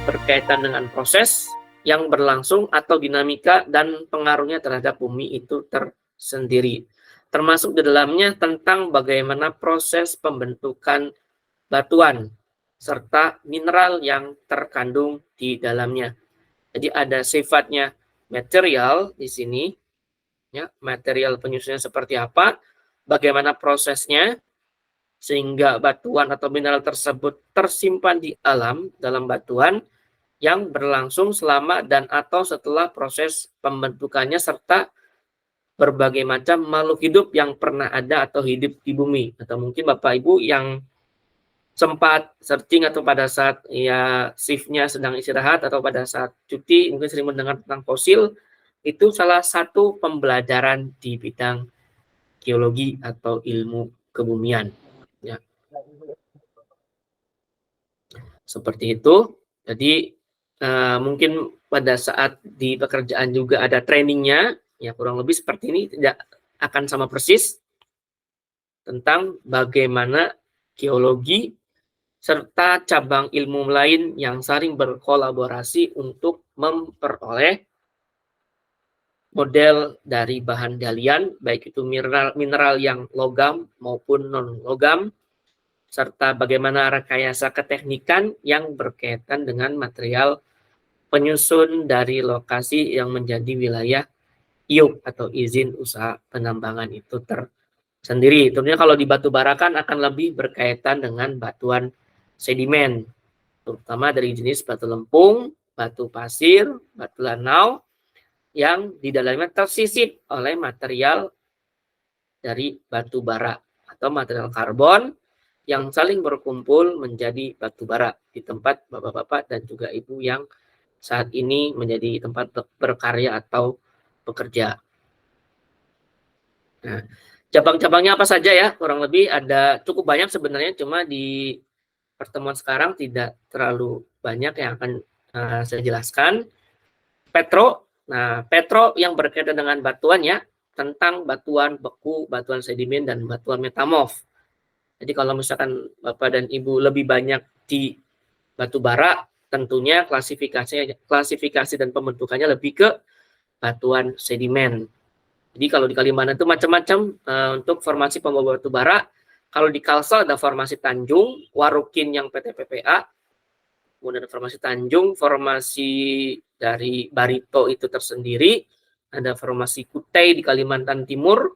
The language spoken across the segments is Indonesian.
berkaitan dengan proses yang berlangsung atau dinamika dan pengaruhnya terhadap bumi itu tersendiri. Termasuk di dalamnya tentang bagaimana proses pembentukan batuan serta mineral yang terkandung di dalamnya. Jadi ada sifatnya material di sini, ya, material penyusunnya seperti apa, bagaimana prosesnya, sehingga batuan atau mineral tersebut tersimpan di alam dalam batuan yang berlangsung selama dan atau setelah proses pembentukannya, serta berbagai macam makhluk hidup yang pernah ada atau hidup di bumi. Atau mungkin Bapak Ibu yang sempat searching atau pada saat ya shift-nya sedang istirahat atau pada saat cuti mungkin sering mendengar tentang fosil, itu salah satu pembelajaran di bidang geologi atau ilmu kebumian. Ya, seperti itu. Jadi mungkin pada saat di pekerjaan juga ada trainingnya, ya kurang lebih seperti ini, tidak akan sama persis tentang bagaimana geologi serta cabang ilmu lain yang saling berkolaborasi untuk memperoleh model dari bahan galian, baik itu mineral yang logam maupun non-logam, serta bagaimana rekayasa keteknikan yang berkaitan dengan material penyusun dari lokasi yang menjadi wilayah IUP atau izin usaha penambangan itu tersendiri. Tentunya kalau di batu bara kan akan lebih berkaitan dengan batuan sedimen, terutama dari jenis batu lempung, batu pasir, batu lanau, yang di dalamnya tersisip oleh material dari batu bara atau material karbon yang saling berkumpul menjadi batu bara di tempat bapak-bapak dan juga ibu yang saat ini menjadi tempat berkarya atau bekerja. Nah, cabang-cabangnya apa saja ya? Kurang lebih ada cukup banyak sebenarnya, cuma di pertemuan sekarang tidak terlalu banyak yang akan saya jelaskan. Petro, nah petro yang berkaitan dengan batuan ya, tentang batuan beku, batuan sedimen, dan batuan metamorf. Jadi kalau misalkan Bapak dan Ibu lebih banyak di batu bara, tentunya klasifikasi dan pembentukannya lebih ke batuan sedimen. Jadi kalau di Kalimantan itu macam-macam untuk formasi pembawa batu bara. Kalau di Kalsel ada formasi Tanjung, Warukin yang PT PPA, kemudian formasi Tanjung, formasi dari Barito itu tersendiri, ada formasi Kutai di Kalimantan Timur,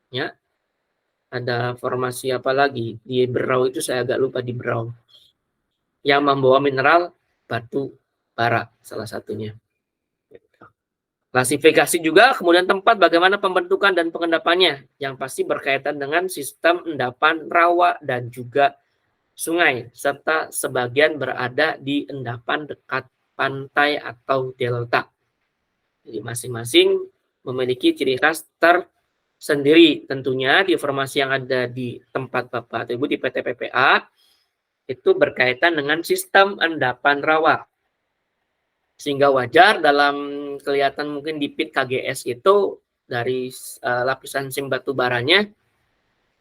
ya, ada formasi apa lagi di Berau itu saya agak lupa, di Berau, yang membawa mineral batu bara salah satunya. Klasifikasi juga, kemudian tempat bagaimana pembentukan dan pengendapannya, yang pasti berkaitan dengan sistem endapan rawa dan juga sungai, serta sebagian berada di endapan dekat pantai atau delta. Jadi masing-masing memiliki ciri khas tersendiri. Tentunya di formasi yang ada di tempat Bapak atau Ibu di PT PPA itu berkaitan dengan sistem endapan rawa. Sehingga wajar dalam kelihatan mungkin di pit KGS itu dari lapisan sim batu baranya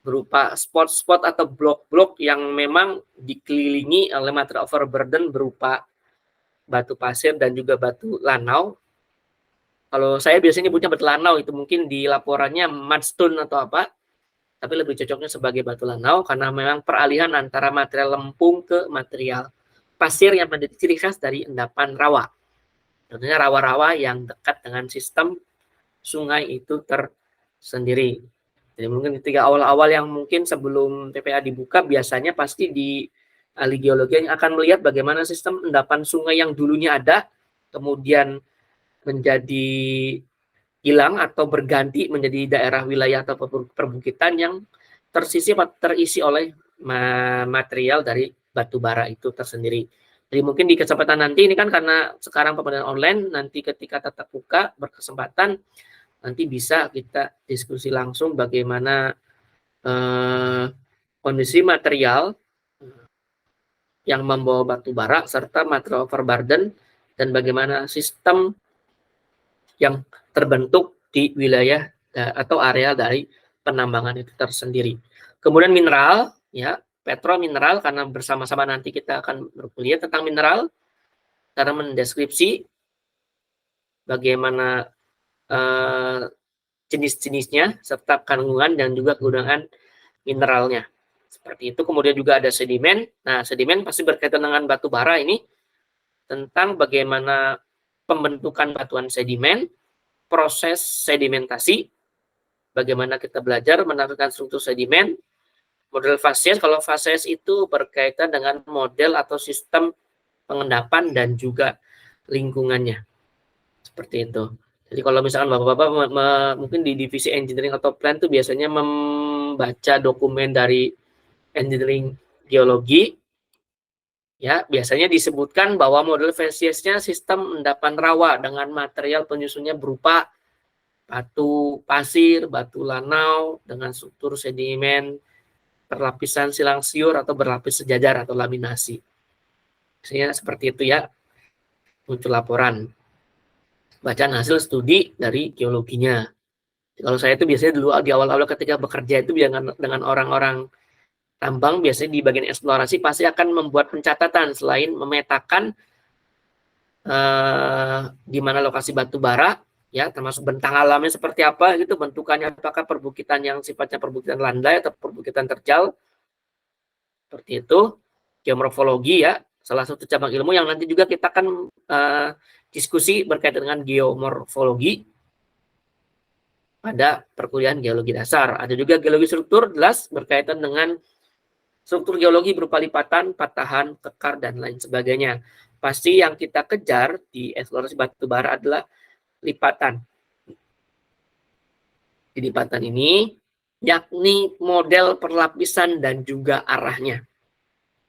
berupa spot-spot atau blok-blok yang memang dikelilingi oleh material overburden berupa batu pasir dan juga batu lanau. Kalau saya biasanya nyebutnya batu lanau, itu mungkin di laporannya mudstone atau apa, tapi lebih cocoknya sebagai batu lanau karena memang peralihan antara material lempung ke material pasir yang menjadi ciri khas dari endapan rawa. Tentunya rawa-rawa yang dekat dengan sistem sungai itu tersendiri. Jadi mungkin ketika awal-awal yang mungkin sebelum PPA dibuka, biasanya pasti di ahli geologi yang akan melihat bagaimana sistem endapan sungai yang dulunya ada, kemudian menjadi hilang atau berganti menjadi daerah wilayah atau perbukitan yang terisi oleh material dari batu bara itu tersendiri. Jadi mungkin di kesempatan nanti ini kan karena sekarang pembelajaran online, nanti ketika tatap muka berkesempatan nanti bisa kita diskusi langsung bagaimana kondisi material yang membawa batu bara serta material overburden dan bagaimana sistem yang terbentuk di wilayah atau area dari penambangan itu tersendiri. Kemudian mineral, ya, petro mineral, karena bersama-sama nanti kita akan berkuliah tentang mineral. cara mendeskripsi bagaimana jenis-jenisnya serta kandungan dan juga kegunaan mineralnya. Seperti itu. Kemudian juga ada sedimen. Nah, sedimen pasti berkaitan dengan batu bara ini, tentang bagaimana pembentukan batuan sedimen, proses sedimentasi, bagaimana kita belajar menampilkan struktur sedimen, model fases. Kalau fases itu berkaitan dengan model atau sistem pengendapan dan juga lingkungannya. Seperti itu. Jadi kalau misalkan Bapak-Bapak mungkin di divisi engineering atau plan itu biasanya membaca dokumen dari engineering geologi, ya biasanya disebutkan bahwa model fasiesnya sistem endapan rawa dengan material penyusunnya berupa batu pasir, batu lanau dengan struktur sedimen perlapisan silang siur atau berlapis sejajar atau laminasi. Biasanya seperti itu ya, muncul laporan. Bacaan hasil studi dari geologinya. Kalau saya itu biasanya dulu di awal-awal ketika bekerja itu dengan orang-orang tambang, biasanya di bagian eksplorasi pasti akan membuat pencatatan selain memetakan di mana lokasi batu bara, ya termasuk bentang alamnya seperti apa gitu, bentukannya apakah perbukitan yang sifatnya perbukitan landai atau perbukitan terjal, seperti itu. Geomorfologi ya, salah satu cabang ilmu yang nanti juga kita akan diskusi berkaitan dengan geomorfologi pada perkuliahan geologi dasar. Ada juga geologi struktur, jelas berkaitan dengan struktur geologi berupa lipatan, patahan, kekar, dan lain sebagainya. Pasti yang kita kejar di eksplorasi batu bara adalah lipatan. Di lipatan ini, yakni model perlapisan dan juga arahnya.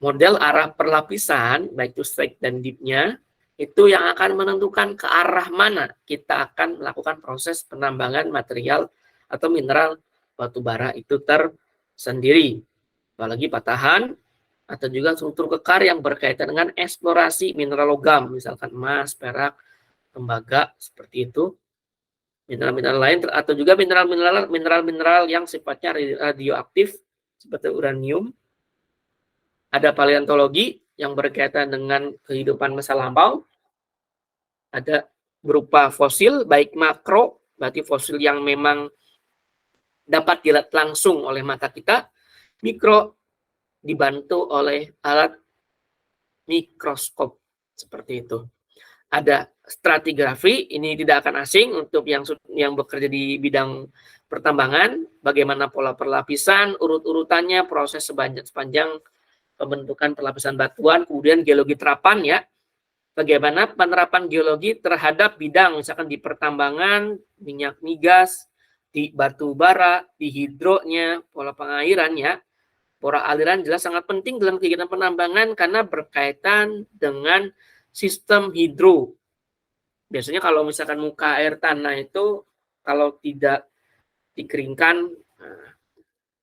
Model arah perlapisan, baik itu strike dan deep-nya, itu yang akan menentukan ke arah mana kita akan melakukan proses penambangan material atau mineral batu bara itu tersendiri. Apalagi patahan atau juga struktur kekar yang berkaitan dengan eksplorasi mineral logam, misalkan emas, perak, tembaga, seperti itu. Mineral-mineral lain atau juga mineral-mineral yang sifatnya radioaktif seperti uranium. Ada paleontologi yang berkaitan dengan kehidupan masa lampau. Ada berupa fosil, baik makro, berarti fosil yang memang dapat dilihat langsung oleh mata kita. Mikro, dibantu oleh alat mikroskop, seperti itu. Ada stratigrafi, ini tidak akan asing untuk yang bekerja di bidang pertambangan, bagaimana pola perlapisan, urut-urutannya, proses sepanjang pembentukan perlapisan batuan, kemudian geologi terapan ya, bagaimana penerapan geologi terhadap bidang misalkan di pertambangan, minyak migas, di batu bara, di hidronya, pola pengairan ya. Pola aliran jelas sangat penting dalam kegiatan penambangan karena berkaitan dengan sistem hidro. Biasanya kalau misalkan muka air tanah itu kalau tidak dikeringkan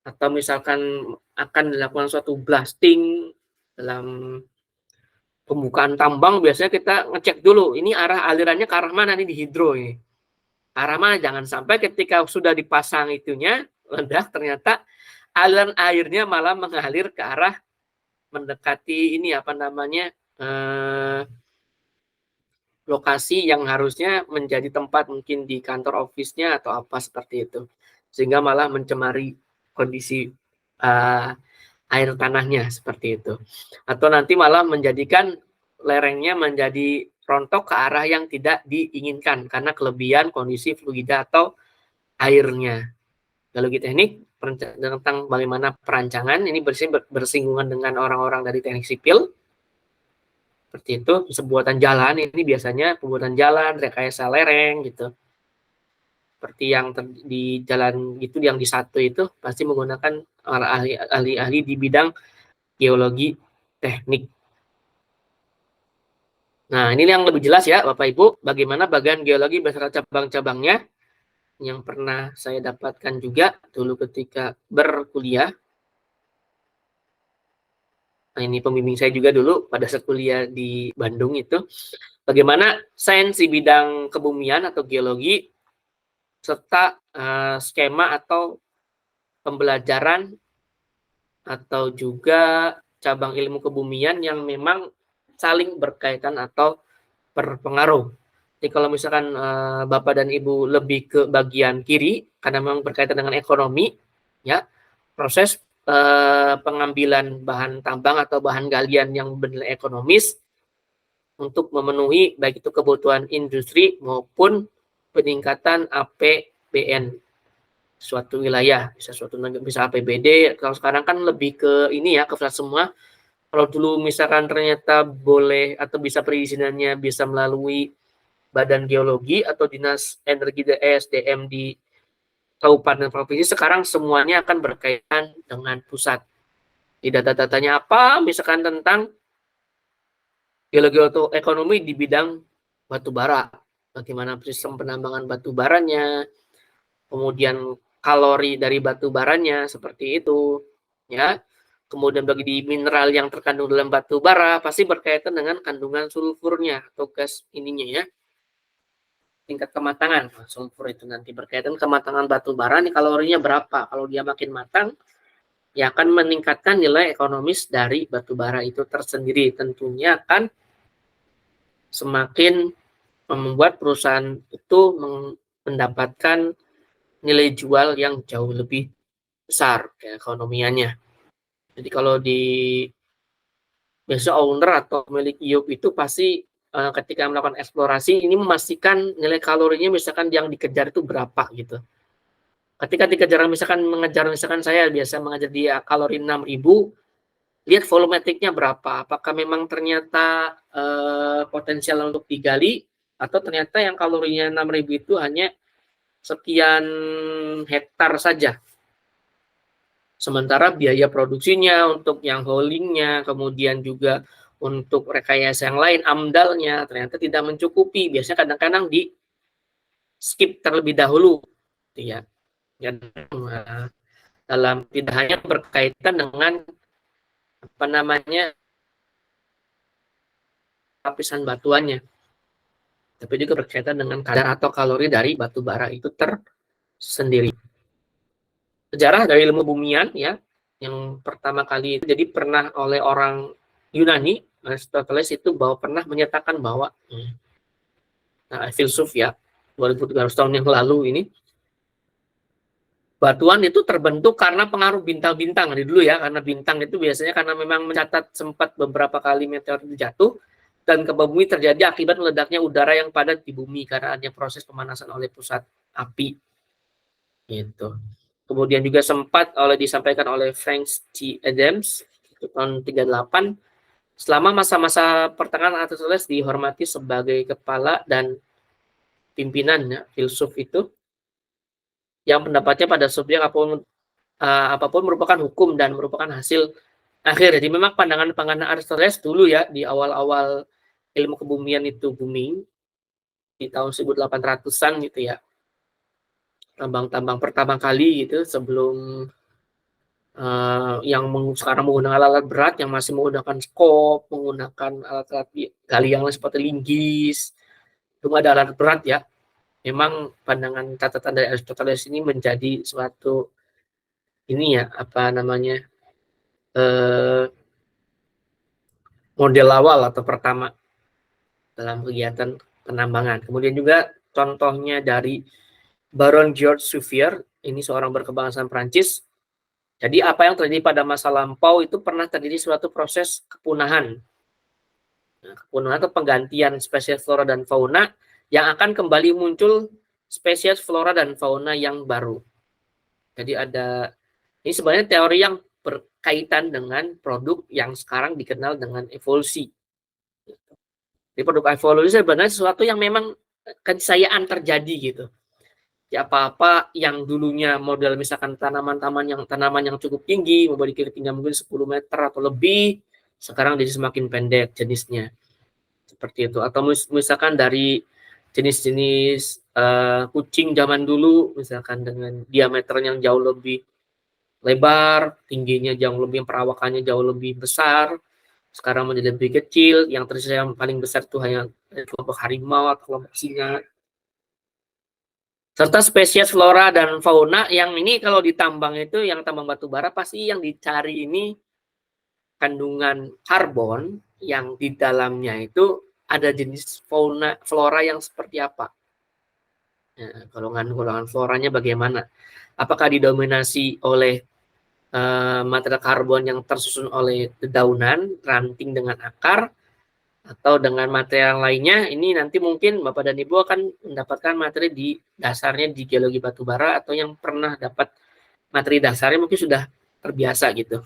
atau misalkan akan dilakukan suatu blasting dalam pembukaan tambang, biasanya kita ngecek dulu ini arah alirannya ke arah mana nih di hidro ini. Arah mana, jangan sampai ketika sudah dipasang itunya ledak ternyata aliran airnya malah mengalir ke arah mendekati ini apa namanya lokasi yang harusnya menjadi tempat mungkin di kantor office-nya atau apa seperti itu, sehingga malah mencemari kondisi air tanahnya seperti itu, atau nanti malah menjadikan lerengnya menjadi rontok ke arah yang tidak diinginkan karena kelebihan kondisi fluida atau airnya. Geologi teknik tentang bagaimana perancangan ini bersinggungan dengan orang-orang dari teknik sipil. Seperti itu, pembuatan jalan ini biasanya pembuatan jalan, rekayasa lereng gitu. Seperti yang di jalan gitu, yang di satu itu pasti menggunakan ahli-ahli di bidang geologi teknik. Nah, ini yang lebih jelas ya Bapak Ibu, bagaimana bagian geologi beserta cabang-cabangnya yang pernah saya dapatkan juga dulu ketika berkuliah. Nah, ini pembimbing saya juga dulu pada saat kuliah di Bandung itu. Bagaimana sains di bidang kebumian atau geologi serta skema atau pembelajaran atau juga cabang ilmu kebumian yang memang saling berkaitan atau berpengaruh. Jadi kalau misalkan Bapak dan Ibu lebih ke bagian kiri, karena memang berkaitan dengan ekonomi, ya, proses pengambilan bahan tambang atau bahan galian yang bernilai ekonomis untuk memenuhi baik itu kebutuhan industri maupun peningkatan APBN suatu wilayah, bisa suatu bisa APBD. Kalau sekarang kan lebih ke ini ya, ke flat semua. Kalau dulu misalkan ternyata boleh atau bisa perizinannya bisa melalui Badan Geologi atau Dinas Energi ESDM di kabupaten provinsi, sekarang semuanya akan berkaitan dengan pusat. Di data-datanya apa, misalkan tentang geologi atau ekonomi di bidang batu bara, bagaimana sistem penambangan batu baranya, kemudian kalori dari batu baranya seperti itu, ya. Kemudian bagi di mineral yang terkandung dalam batu bara pasti berkaitan dengan kandungan sulfurnya atau gas ininya ya. Tingkat kematangan sulfur itu nanti berkaitan kematangan batu bara nih kalorinya berapa. Kalau dia makin matang ya akan meningkatkan nilai ekonomis dari batu bara itu tersendiri. Tentunya akan semakin membuat perusahaan itu mendapatkan nilai jual yang jauh lebih besar keekonomiannya. Jadi kalau di biasa owner atau pemilik IUP itu pasti ketika melakukan eksplorasi ini memastikan nilai kalorinya misalkan yang dikejar itu berapa gitu. Ketika dikejar misalkan mengejar misalkan saya biasa mengejar dia kalori 6.000, lihat volumetriknya berapa. Apakah memang ternyata potensial untuk digali atau ternyata yang kalorinya 6.000 itu hanya sekian hektar saja. Sementara biaya produksinya untuk yang haulingnya, kemudian juga untuk rekayasa yang lain, amdalnya ternyata tidak mencukupi. Biasanya kadang-kadang di skip terlebih dahulu, ya. Dalam tidak hanya berkaitan dengan apa namanya lapisan batuannya, tapi juga berkaitan dengan kadar atau kalori dari batu bara itu tersendiri. Sejarah dari ilmu bumian ya, yang pertama kali itu jadi pernah oleh orang Yunani, Aristoteles itu bahwa pernah menyatakan bahwa filsuf ya 2300 tahun yang lalu ini batuan itu terbentuk karena pengaruh bintang-bintang dari dulu ya, karena bintang itu biasanya karena memang mencatat sempat beberapa kali meteor itu jatuh dan ke bumi terjadi akibat meledaknya udara yang padat di bumi karena adanya proses pemanasan oleh pusat api gitu. Kemudian juga sempat disampaikan oleh Frank T. Adams tahun 38, selama masa-masa pertengahan Aristoteles dihormati sebagai kepala dan pimpinan ya, filsuf itu yang pendapatnya pada subjek apapun merupakan hukum dan merupakan hasil akhir. Jadi memang pandangan Aristoteles dulu ya di awal-awal ilmu kebumian itu booming di tahun 1800-an gitu ya. Tambang-tambang pertama kali gitu sebelum yang sekarang menggunakan alat berat, yang masih menggunakan skop, menggunakan alat-alat gali yang seperti linggis, itu ada alat berat ya. Memang pandangan catatan dari Aristoteles ini menjadi suatu ini ya apa namanya model awal atau pertama dalam kegiatan penambangan. Kemudian juga contohnya dari Baron George Cuvier, ini seorang berkebangsaan Prancis. Jadi apa yang terjadi pada masa lampau itu pernah terjadi suatu proses kepunahan. Nah, kepunahan atau penggantian spesies flora dan fauna yang akan kembali muncul spesies flora dan fauna yang baru. Jadi ini sebenarnya teori yang berkaitan dengan produk yang sekarang dikenal dengan evolusi. Jadi produk evolusi sebenarnya sesuatu yang memang keniscayaan terjadi gitu. Ya apa-apa yang dulunya model misalkan tanaman yang cukup tinggi, memiliki ketinggian mungkin 10 meter atau lebih, sekarang jadi semakin pendek jenisnya. Seperti itu. Atau misalkan dari jenis-jenis kucing zaman dulu, misalkan dengan diameter yang jauh lebih lebar, tingginya jauh lebih, perawakannya jauh lebih besar, sekarang menjadi lebih kecil, yang tersisa yang paling besar itu hanya kelompok harimau atau kelompok singa. Serta spesies flora dan fauna yang ini kalau ditambang itu, yang tambang batu bara pasti yang dicari ini kandungan karbon yang di dalamnya itu ada jenis flora yang seperti apa. Nah, golongan floranya bagaimana? Apakah didominasi oleh material karbon yang tersusun oleh dedaunan, ranting dengan akar, atau dengan material lainnya? Ini nanti mungkin Bapak dan Ibu akan mendapatkan materi di dasarnya di geologi batubara, atau yang pernah dapat materi dasarnya mungkin sudah terbiasa gitu.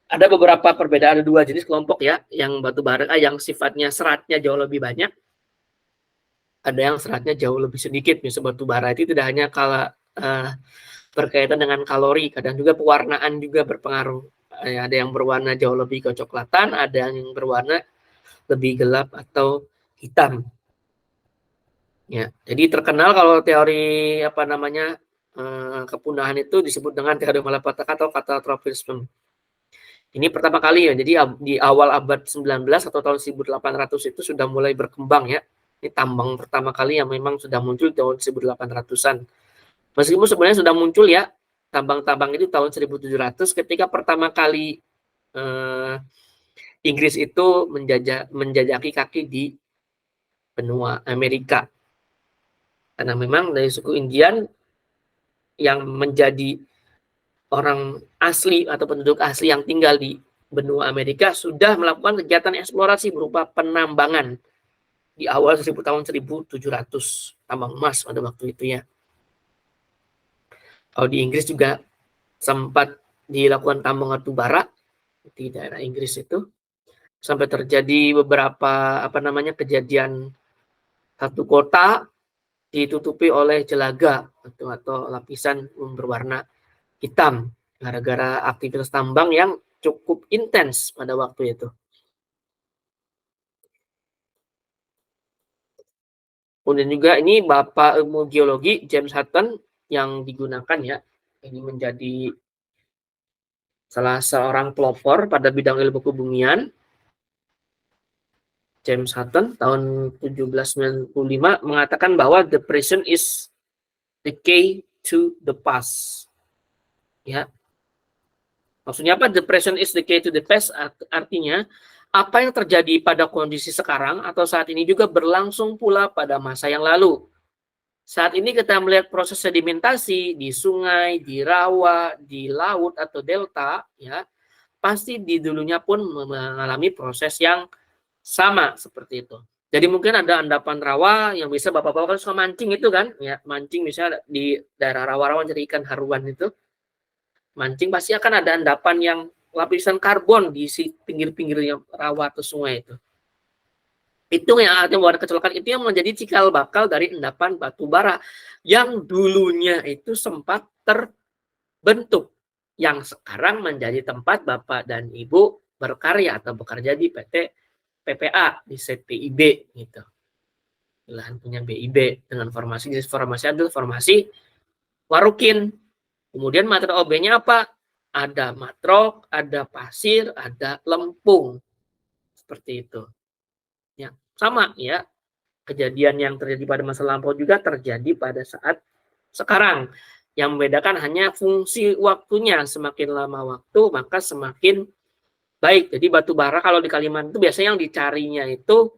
Ada beberapa perbedaan, ada 2 jenis kelompok ya, yang batubara yang sifatnya seratnya jauh lebih banyak, ada yang seratnya jauh lebih sedikit. Misalnya batubara itu tidak hanya berkaitan dengan kalori, kadang juga pewarnaan juga berpengaruh. Ada yang berwarna jauh lebih kecoklatan, ada yang berwarna lebih gelap atau hitam. Ya, jadi terkenal kalau teori kepunahan itu disebut dengan teori malapetaka atau katastrofisme. Ini pertama kali ya, jadi di awal abad 19 atau tahun 1800 itu sudah mulai berkembang ya. Ini tambang pertama kali yang memang sudah muncul tahun 1800-an. Meskipun sebenarnya sudah muncul ya, tambang-tambang itu tahun 1700 ketika pertama kali Inggris itu menjajaki kaki di benua Amerika. Karena memang dari suku Indian yang menjadi orang asli atau penduduk asli yang tinggal di benua Amerika sudah melakukan kegiatan eksplorasi berupa penambangan di awal tahun 1700, tambang emas pada waktu itu ya. Kalau di Inggris juga sempat dilakukan tambang batu bara di daerah Inggris itu, sampai terjadi beberapa kejadian satu kota ditutupi oleh jelaga atau lapisan berwarna hitam gara-gara aktivitas tambang yang cukup intens pada waktu itu. Kemudian juga ini Bapak Ilmu Geologi James Hutton yang digunakan ya, ini menjadi salah seorang pelopor pada bidang ilmu kebumian. James Hutton tahun 1795 mengatakan bahwa depression is the key to the past. Ya. Maksudnya apa? Depression is the key to the past, artinya apa yang terjadi pada kondisi sekarang atau saat ini juga berlangsung pula pada masa yang lalu. Saat ini kita melihat proses sedimentasi di sungai, di rawa, di laut atau delta, ya, pasti di dulunya pun mengalami proses yang sama seperti itu. Jadi mungkin ada endapan rawa yang bisa Bapak-bapak kan suka mancing itu kan, ya, mancing misalnya di daerah rawa-rawa cari ikan haruan itu. Mancing pasti akan ada endapan yang lapisan karbon di pinggir-pinggirnya rawa atau sungai itu. Itu yang artinya membuat kecelakaan, itu yang menjadi cikal bakal dari endapan batu bara yang dulunya itu sempat terbentuk, yang sekarang menjadi tempat Bapak dan Ibu berkarya atau bekerja di PT PPA, di PIB gitu. Lahan punya BIB dengan formasi adalah formasi warukin. Kemudian material OB-nya apa? Ada matrok, ada pasir, ada lempung. Seperti itu. Ya, sama ya. Kejadian yang terjadi pada masa lampau juga terjadi pada saat sekarang. Yang membedakan hanya fungsi waktunya. Semakin lama waktu, maka semakin baik. Jadi batu bara kalau di Kalimantan itu biasanya yang dicarinya itu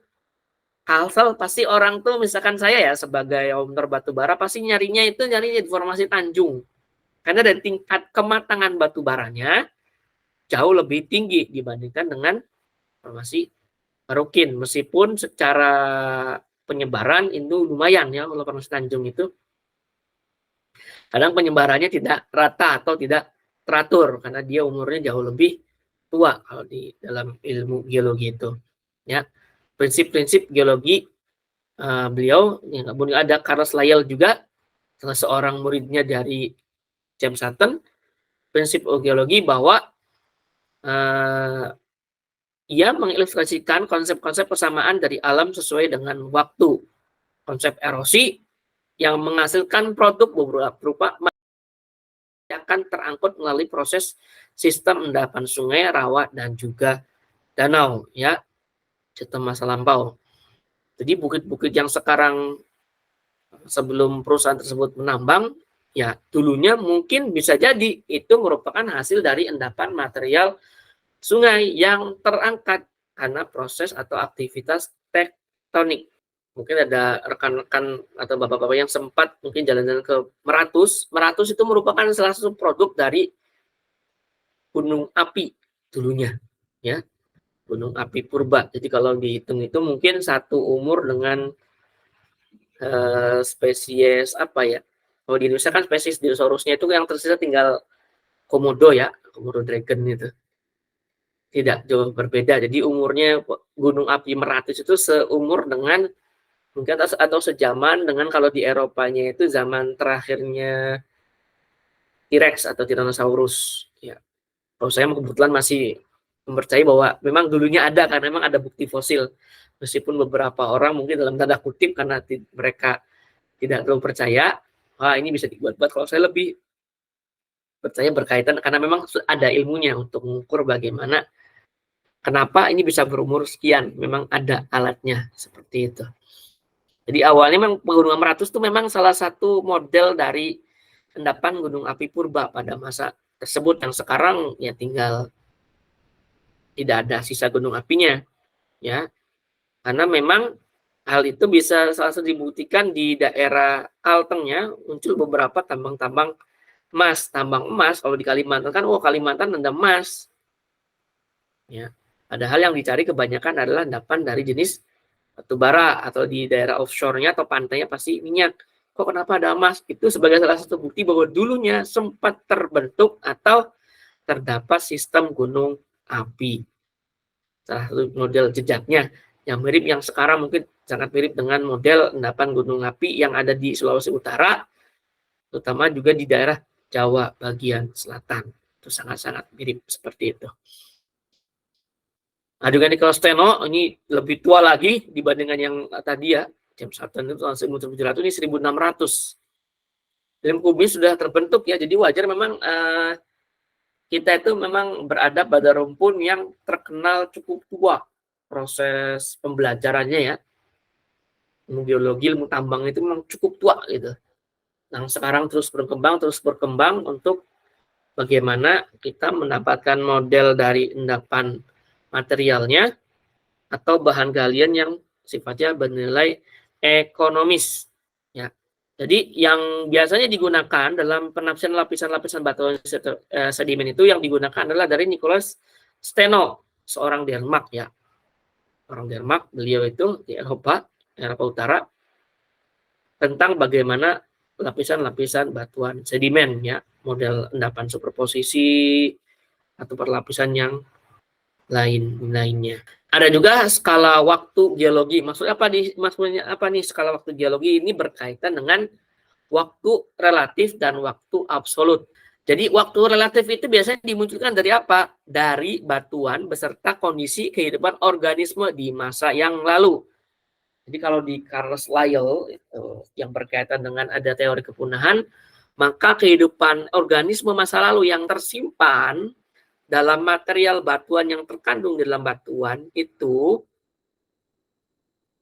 Kalsel, pasti orang tuh misalkan saya ya sebagai owner batu bara pasti nyarinya di formasi Tanjung. Karena dari tingkat kematangan batu baranya jauh lebih tinggi dibandingkan dengan formasi Marukin. Meskipun secara penyebaran itu lumayan ya, kalau formasi Tanjung itu kadang penyebarannya tidak rata atau tidak teratur karena dia umurnya jauh lebih tua kalau di dalam ilmu geologi itu. Ya, prinsip-prinsip geologi beliau yang ada Carlos Lyell juga, salah seorang muridnya dari James Hutton, prinsip geologi bahwa ia mengilustrasikan konsep-konsep persamaan dari alam sesuai dengan waktu. Konsep erosi yang menghasilkan produk berupa akan terangkut melalui proses sistem endapan sungai, rawa, dan juga danau, ya, sistem masa lampau. Jadi bukit-bukit yang sekarang sebelum perusahaan tersebut menambang, ya dulunya mungkin bisa jadi itu merupakan hasil dari endapan material sungai yang terangkat karena proses atau aktivitas tektonik. Mungkin ada rekan-rekan atau bapak-bapak yang sempat mungkin jalan-jalan ke Meratus. Meratus itu merupakan salah satu produk dari gunung api dulunya, ya, gunung api purba. Jadi kalau dihitung itu mungkin satu umur dengan spesies apa ya? Kalau di Indonesia kan spesies dinosaurusnya itu yang tersisa tinggal Komodo ya, Komodo dragon itu. Tidak jauh berbeda. Jadi umurnya gunung api Meratus itu seumur dengan mungkin atau sejaman dengan kalau di Eropanya itu zaman terakhirnya T-Rex atau Tyrannosaurus. Ya, kalau saya kebetulan masih mempercayai bahwa memang dulunya ada karena memang ada bukti fosil. Meskipun beberapa orang mungkin dalam tanda kutip karena mereka tidak terlalu percaya, wah ini bisa dibuat-buat. Kalau saya lebih percaya berkaitan karena memang ada ilmunya untuk mengukur bagaimana kenapa ini bisa berumur sekian. Memang ada alatnya seperti itu. Jadi awalnya memang Pegunungan Meratus itu memang salah satu model dari endapan gunung api purba pada masa tersebut yang sekarang ya tinggal tidak ada sisa gunung apinya, ya. Karena memang hal itu bisa salah satu dibuktikan di daerah Kaltengnya muncul beberapa tambang-tambang emas. Tambang emas kalau di Kalimantan kan, oh Kalimantan ada emas, ya. Padahal yang dicari kebanyakan adalah endapan dari jenis batu bara atau di daerah offshore-nya atau pantainya pasti minyak. Kok kenapa ada emas? Itu sebagai salah satu bukti bahwa dulunya sempat terbentuk atau terdapat sistem gunung api. Salah satu model jejaknya yang mirip yang sekarang mungkin sangat mirip dengan model endapan gunung api yang ada di Sulawesi Utara, terutama juga di daerah Jawa bagian selatan. Itu sangat-sangat mirip seperti itu. Nah, dengan Nicholas Steno ini lebih tua lagi dibandingkan yang tadi ya. James Hutton itu tahun 1700, ini 1600. Film kubis sudah terbentuk ya, jadi wajar memang kita itu memang berada pada rumpun yang terkenal cukup tua proses pembelajarannya ya. Ilmu geologi, ilmu tambang itu memang cukup tua gitu. Nah, sekarang terus berkembang untuk bagaimana kita mendapatkan model dari endapan materialnya atau bahan galian yang sifatnya bernilai ekonomis. Ya. Jadi yang biasanya digunakan dalam penafsiran lapisan-lapisan batuan sedimen itu yang digunakan adalah dari Nicholas Steno, seorang Denmark ya. Orang Denmark, beliau itu di Eropa Utara, tentang bagaimana lapisan-lapisan batuan sedimen ya, model endapan superposisi atau perlapisan yang lainnya. Ada juga skala waktu geologi. Maksudnya apa nih skala waktu geologi? Ini berkaitan dengan waktu relatif dan waktu absolut. Jadi waktu relatif itu biasanya dimunculkan dari apa? Dari batuan beserta kondisi kehidupan organisme di masa yang lalu. Jadi kalau di Carlos Lyell itu yang berkaitan dengan ada teori kepunahan, maka kehidupan organisme masa lalu yang tersimpan dalam material batuan yang terkandung di dalam batuan itu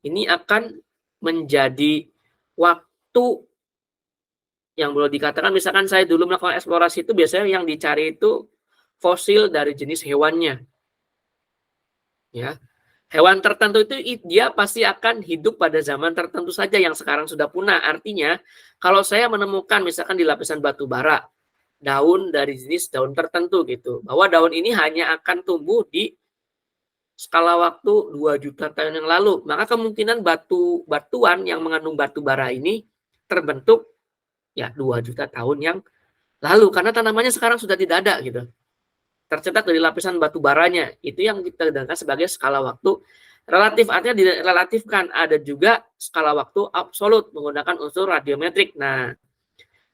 ini akan menjadi waktu yang boleh dikatakan, misalkan saya dulu melakukan eksplorasi itu biasanya yang dicari itu fosil dari jenis hewannya, ya. Hewan tertentu itu dia pasti akan hidup pada zaman tertentu saja yang sekarang sudah punah. Artinya kalau saya menemukan misalkan di lapisan batu bara daun dari jenis daun tertentu gitu, bahwa daun ini hanya akan tumbuh di skala waktu 2 juta tahun yang lalu, maka kemungkinan batuan yang mengandung batu bara ini terbentuk ya 2 juta tahun yang lalu karena tanamannya sekarang sudah tidak ada gitu. Tercetak dari lapisan batu baranya. Itu yang kita gunakan sebagai skala waktu relatif, artinya direlatifkan. Ada juga skala waktu absolut menggunakan unsur radiometrik. Nah,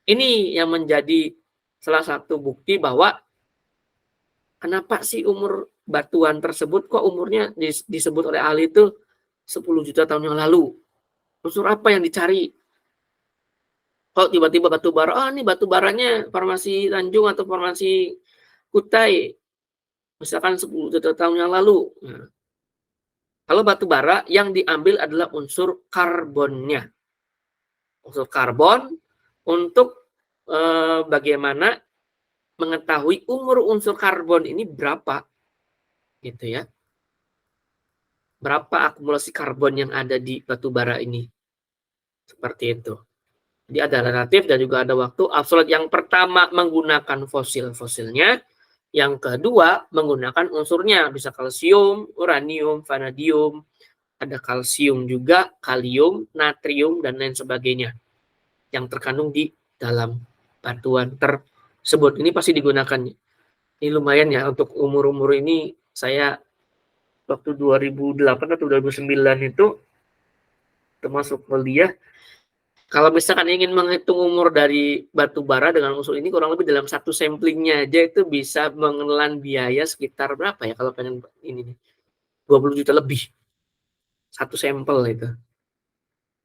ini yang menjadi salah satu bukti bahwa kenapa sih umur batuan tersebut kok umurnya disebut oleh ahli itu 10 juta tahun yang lalu. Unsur apa yang dicari? Kok tiba-tiba batu bara, ini batu baranya formasi Tanjung atau formasi Kutai, misalkan 10 juta tahun yang lalu. Nah, kalau batu bara yang diambil adalah unsur karbonnya. Unsur karbon untuk bagaimana mengetahui umur unsur karbon ini berapa gitu ya. berapa akumulasi karbon yang ada di batu bara ini. Seperti itu. Jadi ada relatif dan juga ada waktu. Absolut yang pertama menggunakan fosilnya, yang kedua menggunakan unsurnya, bisa kalsium, uranium, vanadium, ada kalsium juga, kalium, natrium, dan lain sebagainya yang terkandung di dalam batuan tersebut. Ini pasti digunakan. Ini lumayan ya untuk umur-umur ini. Saya waktu 2008 atau 2009 itu termasuk kuliah. Kalau misalkan ingin menghitung umur dari batu bara dengan unsur ini kurang lebih dalam satu samplingnya aja itu bisa menelan biaya sekitar berapa ya kalau pengen ini nih, 20 juta lebih. Satu sampel itu,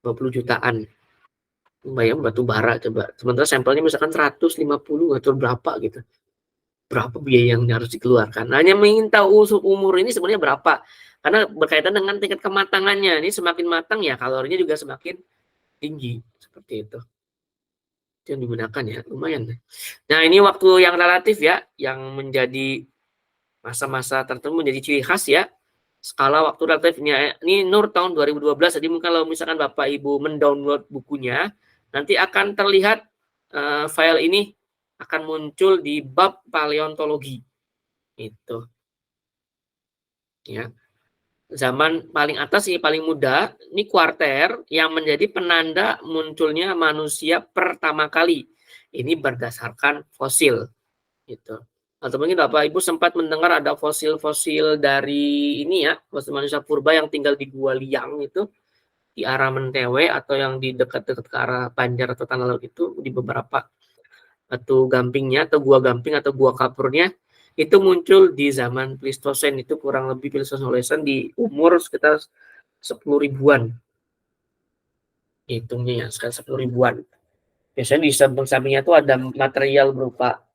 20 jutaan. Bayang batu bara coba. Sementara sampelnya misalkan 150 atau berapa gitu. Berapa biaya yang harus dikeluarkan. Hanya ingin tahu umur ini sebenarnya berapa. Karena berkaitan dengan tingkat kematangannya. Ini semakin matang ya kalorinya juga semakin tinggi. Seperti itu. Itu yang digunakan ya, lumayan. Nah ini waktu yang relatif ya, yang menjadi masa-masa tertentu menjadi ciri khas ya. Skala waktu relatifnya, ini Nur tahun 2012, jadi mungkin kalau misalkan Bapak Ibu mendownload bukunya, nanti akan terlihat file ini akan muncul di bab paleontologi. Itu. Ya. Zaman paling atas ini paling muda, ini kuarter yang menjadi penanda munculnya manusia pertama kali. Ini berdasarkan fosil. Gitu. Atau mungkin Bapak Ibu sempat mendengar ada fosil-fosil dari ini ya, fosil manusia purba yang tinggal di Gua Liang itu, di arah Mentewe atau yang di dekat-dekat ke arah Banjar atau Tanah Laut itu, di beberapa batu gampingnya atau gua gamping atau gua kapurnya, itu muncul di zaman Pleistosen, itu kurang lebih Pleistosen di umur sekitar 10 ribuan. Hitungnya ya, sekitar 10 ribuan. Biasanya di samping-sampingnya itu ada material berupa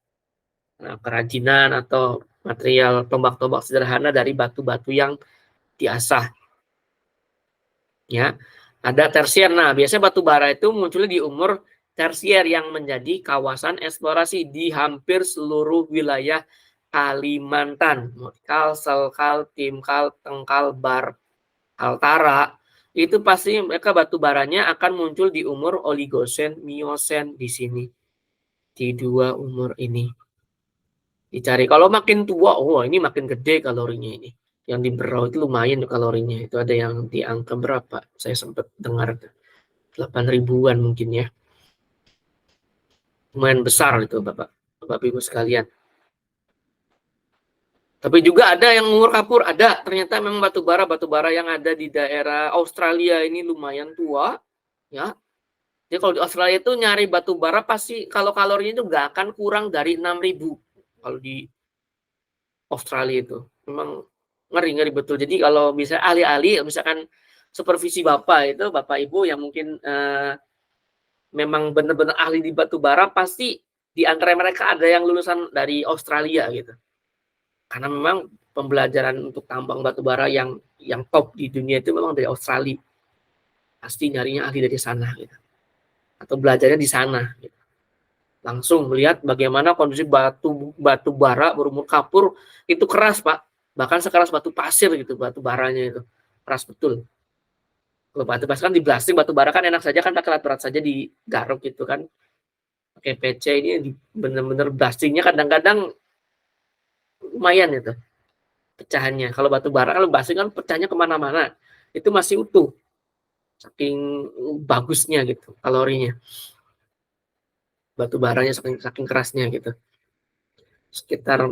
kerajinan atau material tombak-tombak sederhana dari batu-batu yang diasah. Ya, ada tersier. Nah, biasanya batu bara itu munculnya di umur tersier yang menjadi kawasan eksplorasi di hampir seluruh wilayah Kalimantan. Kalsel, Kaltim, Kalteng, Kalbar, Kaltara. Itu pasti mereka batu baranya akan muncul di umur Oligosen, Miosen di sini. Di dua umur ini. Dicari. Kalau makin tua, oh ini makin gede kalorinya ini. Yang di Berau itu lumayan kalorinya. Itu ada yang di angka berapa? Saya sempat dengar 8 ribuan mungkin ya. Lumayan besar itu Bapak Ibu sekalian. Tapi juga ada yang umur kapur, ada. Ternyata memang batu bara yang ada di daerah Australia ini lumayan tua. Ya. Jadi kalau di Australia itu nyari batu bara pasti kalau kalorinya itu nggak akan kurang dari 6.000. Kalau di Australia itu memang ngeri betul. Jadi kalau bisa ahli-ahli, misalkan supervisi Bapak itu Bapak Ibu yang mungkin memang benar-benar ahli di batu bara, pasti di antara mereka ada yang lulusan dari Australia gitu. Karena memang pembelajaran untuk tambang batu bara yang top di dunia itu memang dari Australia. Pasti nyarinya ahli dari sana gitu. Atau belajarnya di sana gitu. Langsung melihat bagaimana kondisi batu bara berumur kapur itu keras Pak, bahkan sekeras batu pasir gitu batu baranya itu keras betul. Kalau batu pasir kan di blasting, batu bara kan enak saja kan pakai alat berat saja digaruk gitu kan, pakai PC ini bener-bener blastingnya kadang-kadang lumayan itu pecahannya. Kalau batu bara kalau blasting kan pecahnya kemana-mana, itu masih utuh saking bagusnya gitu kalorinya. Batu baranya saking kerasnya gitu. Sekitar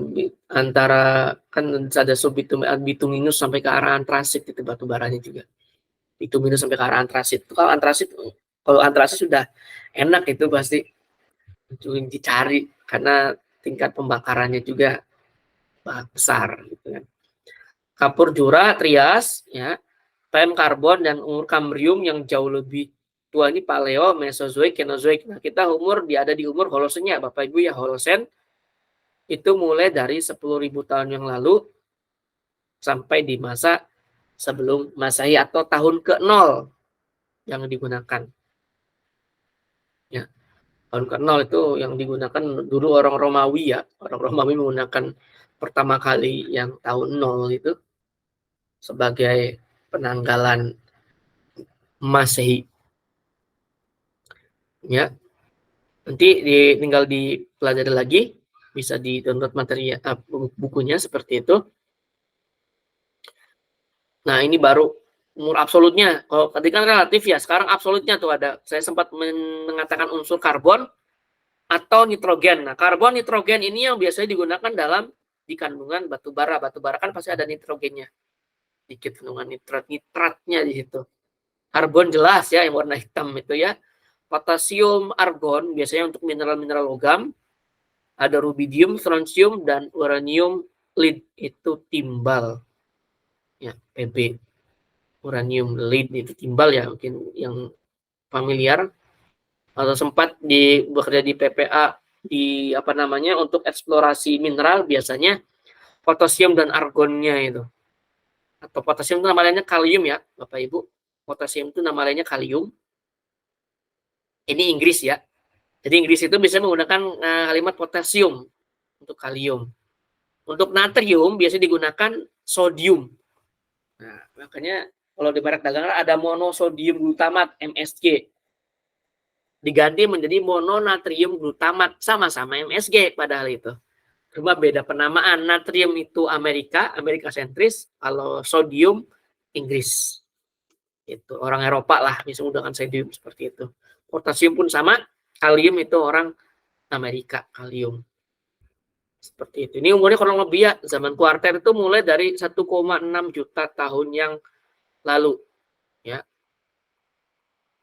antara kan ada bituminus sampai ke arah antrasit itu batu baranya juga. Bituminus sampai ke arah antrasit. Kalau antrasit sudah enak itu pasti dicari karena tingkat pembakarannya juga besar gitu kan. Kapur jura, trias ya, PM karbon dan umur kambrium yang jauh lebih tua ini paleo, mesozoik, kenozoik. Nah, kita ada di umur holosennya Bapak Ibu ya, holosen itu mulai dari 10.000 tahun yang lalu sampai di masa sebelum Masehi atau tahun ke-0 yang digunakan. Ya, tahun ke-0 itu yang digunakan dulu orang Romawi ya. Orang Romawi menggunakan pertama kali yang tahun 0 itu sebagai penanggalan Masehi. Ya, nanti tinggal dipelajari lagi, bisa di-download materi bukunya seperti itu. Nah, ini baru umur absolutnya. Kalau tadi kan relatif ya, sekarang absolutnya tuh ada. Saya sempat mengatakan unsur karbon atau nitrogen. Nah, karbon, nitrogen ini yang biasanya digunakan di kandungan batu bara. Batu bara kan pasti ada nitrogennya. Dikit kandungan nitratnya di situ. Karbon jelas ya, yang warna hitam itu ya. Potasium, argon biasanya untuk mineral-mineral logam. Ada rubidium, strontium, dan uranium lead itu timbal. Ya, Pb. Uranium lead itu timbal ya, mungkin yang familiar atau sempat bekerja di PPA untuk eksplorasi mineral, biasanya potasium dan argonnya itu. Atau potasium itu nama lainnya kalium ya, Bapak Ibu. Potasium itu nama lainnya kalium. Ini Inggris ya. Jadi Inggris itu bisa menggunakan kalimat potasium untuk kalium. Untuk natrium biasanya digunakan sodium. Nah, makanya kalau di merek dagangan ada monosodium glutamat (MSG). Diganti menjadi mononatrium glutamat, sama-sama MSG padahal itu. Cuma beda penamaan. Natrium itu Amerika sentris, kalau sodium Inggris. Itu orang Eropa lah bisa menggunakan sodium seperti itu. Potasium pun sama, kalium itu orang Amerika, kalium. Seperti itu. Ini umurnya kurang lebih ya, zaman kuarter itu mulai dari 1,6 juta tahun yang lalu. Ya.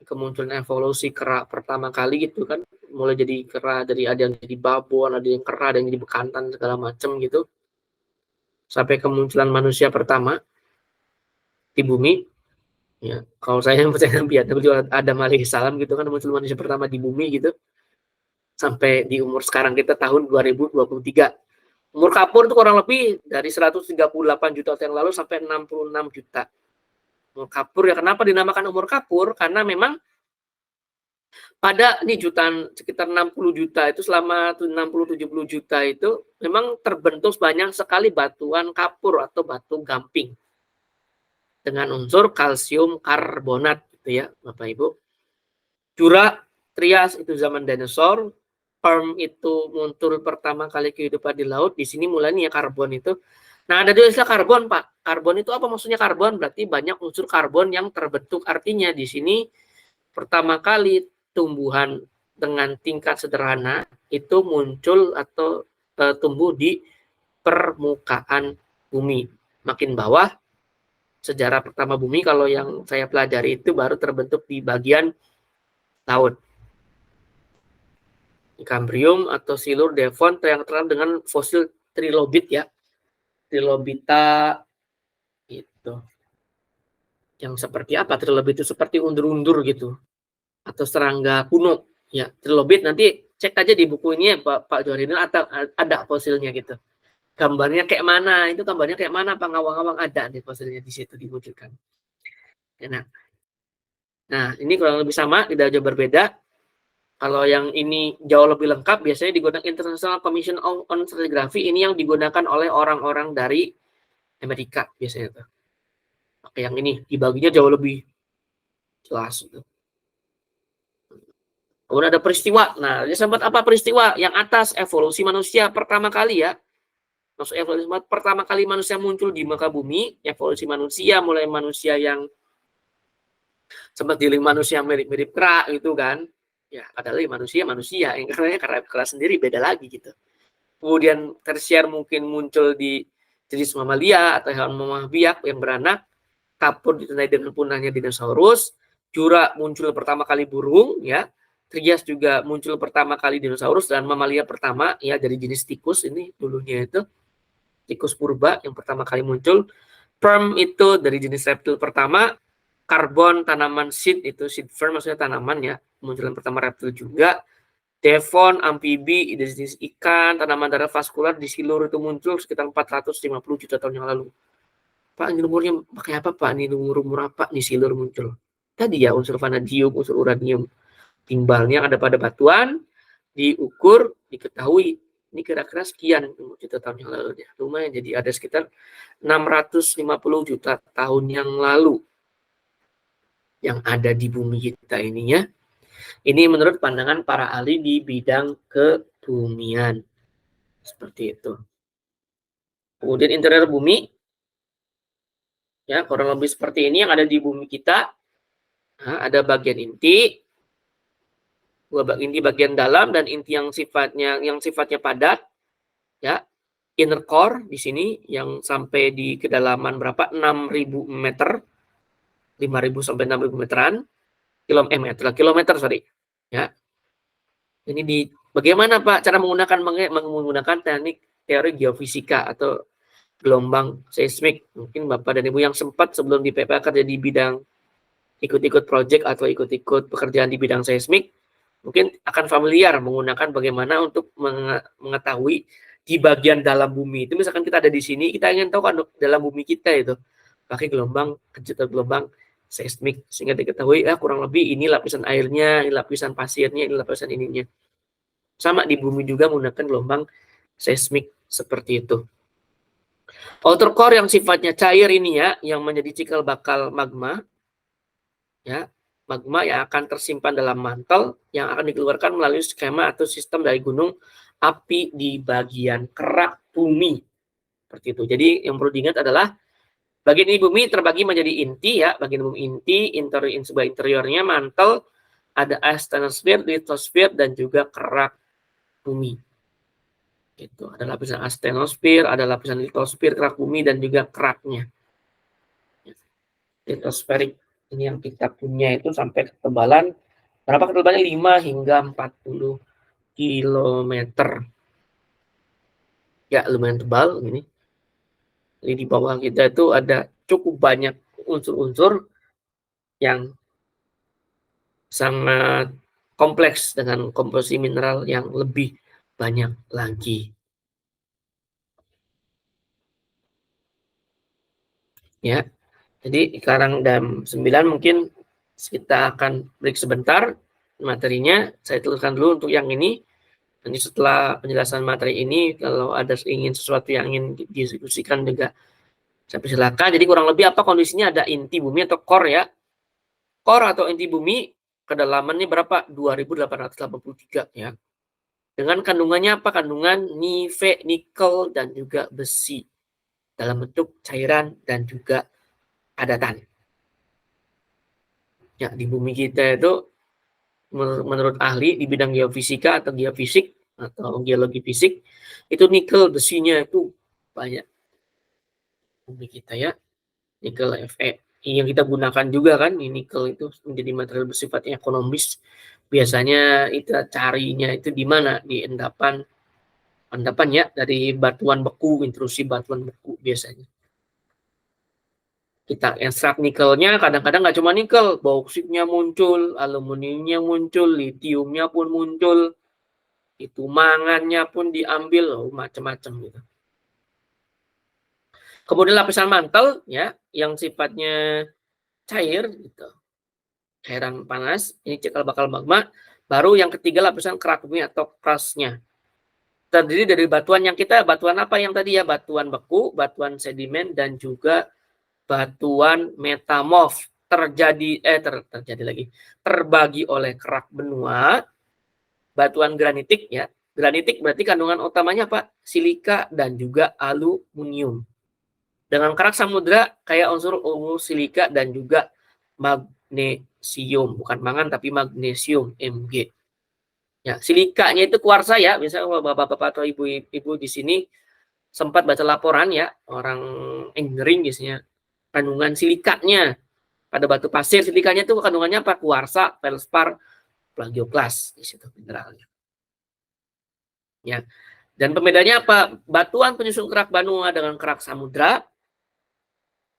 Kemunculan evolusi kera pertama kali gitu kan, mulai jadi kera, dari ada yang jadi babon, ada yang kera, ada yang jadi bekantan segala macam gitu, sampai kemunculan manusia pertama di bumi. Ya, kalau saya percaya Nabi Adam alaihissalam gitu kan, muncul manusia pertama di bumi gitu, sampai di umur sekarang kita tahun 2023. Umur kapur itu kurang lebih dari 138 juta tahun yang lalu sampai 66 juta. Umur kapur ya, kenapa dinamakan umur kapur? Karena memang pada jutaan sekitar 60 juta itu, selama 60-70 juta itu memang terbentuk banyak sekali batuan kapur atau batu gamping dengan unsur kalsium karbonat gitu ya, Bapak Ibu. Jura, Trias itu zaman dinosaur. Perm itu muncul pertama kali kehidupan di laut. Di sini mulainya karbon itu. Nah, ada dua istilah karbon, Pak. Karbon itu apa maksudnya karbon? Berarti banyak unsur karbon yang terbentuk. Artinya di sini pertama kali tumbuhan dengan tingkat sederhana itu muncul atau tumbuh di permukaan bumi. Makin bawah, sejarah pertama bumi kalau yang saya pelajari itu baru terbentuk di bagian laut. Cambrium atau silur Devon yang terkenal dengan fosil trilobit ya. Trilobita itu. Yang seperti apa? Trilobit itu seperti undur-undur gitu. Atau serangga kuno. Ya, trilobit nanti cek aja di buku ini ya, Pak Johari, ada fosilnya gitu. Gambarnya kayak mana? Itu gambarnya kayak mana? Pak ngawang-ngawang ada di fosilnya di situ diwujudkan. Nah, ini kurang lebih sama, tidak jauh berbeda. Kalau yang ini jauh lebih lengkap, biasanya digunakan International Commission on Stratigraphy. Ini yang digunakan oleh orang-orang dari Amerika biasanya tuh. Oke, yang ini dibaginya jauh lebih jelas. Kemudian ada peristiwa. Nah, disebut apa peristiwa? Yang atas, evolusi manusia pertama kali ya. Maksud evolusi pertama kali manusia muncul di muka bumi. Evolusi manusia, mulai manusia yang sempat dilihat manusia mirip-mirip kera gitu kan. Ya, padahal manusia yang karena kelas sendiri beda lagi gitu. Kemudian tersier mungkin muncul di jenis mamalia atau hewan mamah biak yang beranak. Kapur ditandai dengan punahnya dinosaurus. Jura muncul pertama kali burung ya. Trias juga muncul pertama kali dinosaurus, dan mamalia pertama ya dari jenis tikus ini dulunya itu tikus purba yang pertama kali muncul. Perm itu dari jenis reptil pertama. Karbon tanaman seed itu seed fern maksudnya tanaman ya, munculan pertama reptil juga. Devon amfibi dari jenis ikan. Tanaman darat vaskular di silur itu muncul sekitar 450 juta tahun yang lalu. Pak, ini umurnya pakai apa Pak? Ini umur apa nih silur muncul? Tadi ya unsur vanadium, unsur uranium. Timbalnya ada pada batuan, diukur, diketahui Ini kira-kira sekian juta tahun yang lalu ya. Lumayan, jadi ada sekitar 650 juta tahun yang lalu yang ada di bumi kita ini ya. Ini menurut pandangan para ahli di bidang kebumian. Seperti itu. Kemudian interior bumi, ya kurang lebih seperti ini yang ada di bumi kita. Nah, ada bagian inti, inti bagian dalam dan inti yang sifatnya padat, ya. Inner core di sini yang sampai di kedalaman berapa? 6.000 meter, 5.000 sampai 6.000 meteran, kilometer sorry, ya. Ini bagaimana Pak cara menggunakan teknik teori geofisika atau gelombang seismik? Mungkin Bapak dan Ibu yang sempat sebelum di PPA kerja di bidang ikut-ikut project atau ikut-ikut pekerjaan di bidang seismik, mungkin akan familiar menggunakan bagaimana untuk mengetahui di bagian dalam bumi itu. Misalkan kita ada di sini, kita ingin tahu kan dalam bumi kita itu pakai gelombang kejut atau gelombang seismik sehingga diketahui kurang lebih ini lapisan airnya, ini lapisan pasirnya, ini lapisan ininya. Sama di bumi juga menggunakan gelombang seismik seperti itu. Outer core yang sifatnya cair ini ya, yang menjadi cikal bakal magma, ya, magma yang akan tersimpan dalam mantel yang akan dikeluarkan melalui skema atau sistem dari gunung api di bagian kerak bumi. Seperti itu. Jadi yang perlu diingat adalah bagian ini bumi terbagi menjadi inti ya, bagian bumi inti, sebelah interiornya mantel, ada asthenosfer, lithosfer dan juga kerak bumi. Itu ada lapisan asthenosfer, ada lapisan lithosfer, kerak bumi dan juga keraknya. Lithosferik ini yang kita punya itu sampai ketebalan berapa? Ketebalannya 5 hingga 40 kilometer. Ya, lumayan tebal ini. Jadi di bawah kita itu ada cukup banyak unsur-unsur yang sangat kompleks dengan komposisi mineral yang lebih banyak lagi. Ya. Jadi sekarang jam 9 mungkin kita akan break sebentar materinya. Saya tuliskan dulu untuk yang ini. Nanti setelah penjelasan materi ini, kalau ada ingin sesuatu yang ingin didiskusikan juga saya persilakan. Jadi kurang lebih apa kondisinya, ada inti bumi atau core ya. Core atau inti bumi kedalamannya berapa? 2883 ya. Dengan kandungannya apa? Kandungan nikel dan juga besi dalam bentuk cairan dan juga padatan. Ya, di bumi kita itu menurut ahli di bidang geofisika atau geofisik atau geologi fisik itu nikel besinya itu banyak bumi kita ya. Nikel Fe yang kita gunakan juga kan, ini nikel itu menjadi material bersifat ekonomis. Biasanya itu carinya itu di mana? Di endapan ya, dari batuan beku, intrusi batuan beku biasanya. Kita ekstrak nikelnya, kadang-kadang nggak cuma nikel, bauksit-nya muncul, aluminiumnya muncul, litiumnya pun muncul, itu mangannya pun diambil, macam-macam gitu. Kemudian lapisan mantel ya, yang sifatnya cair gitu. Cairan panas, ini cikal bakal magma. Baru yang ketiga lapisan kerak bumi atau crust-nya. Terdiri dari batuan batuan apa yang tadi ya? Batuan beku, batuan sedimen dan juga batuan metamorf terbagi oleh kerak benua, batuan granitik ya. Granitik berarti kandungan utamanya apa? Silika dan juga aluminium. Dengan kerak samudra kayak unsur silika dan juga magnesium, bukan mangan tapi magnesium Mg. Ya, silikanya itu kuarsa ya. Misalnya Bapak-bapak atau ibu-ibu di sini sempat baca laporan ya, orang engineering biasanya kandungan silikanya pada batu pasir, silikanya itu kandungannya apa? Kuarsa, feldspar, plagioklas di situ mineralnya. Ya. Dan pembedanya apa? Batuan penyusun kerak benua dengan kerak samudra,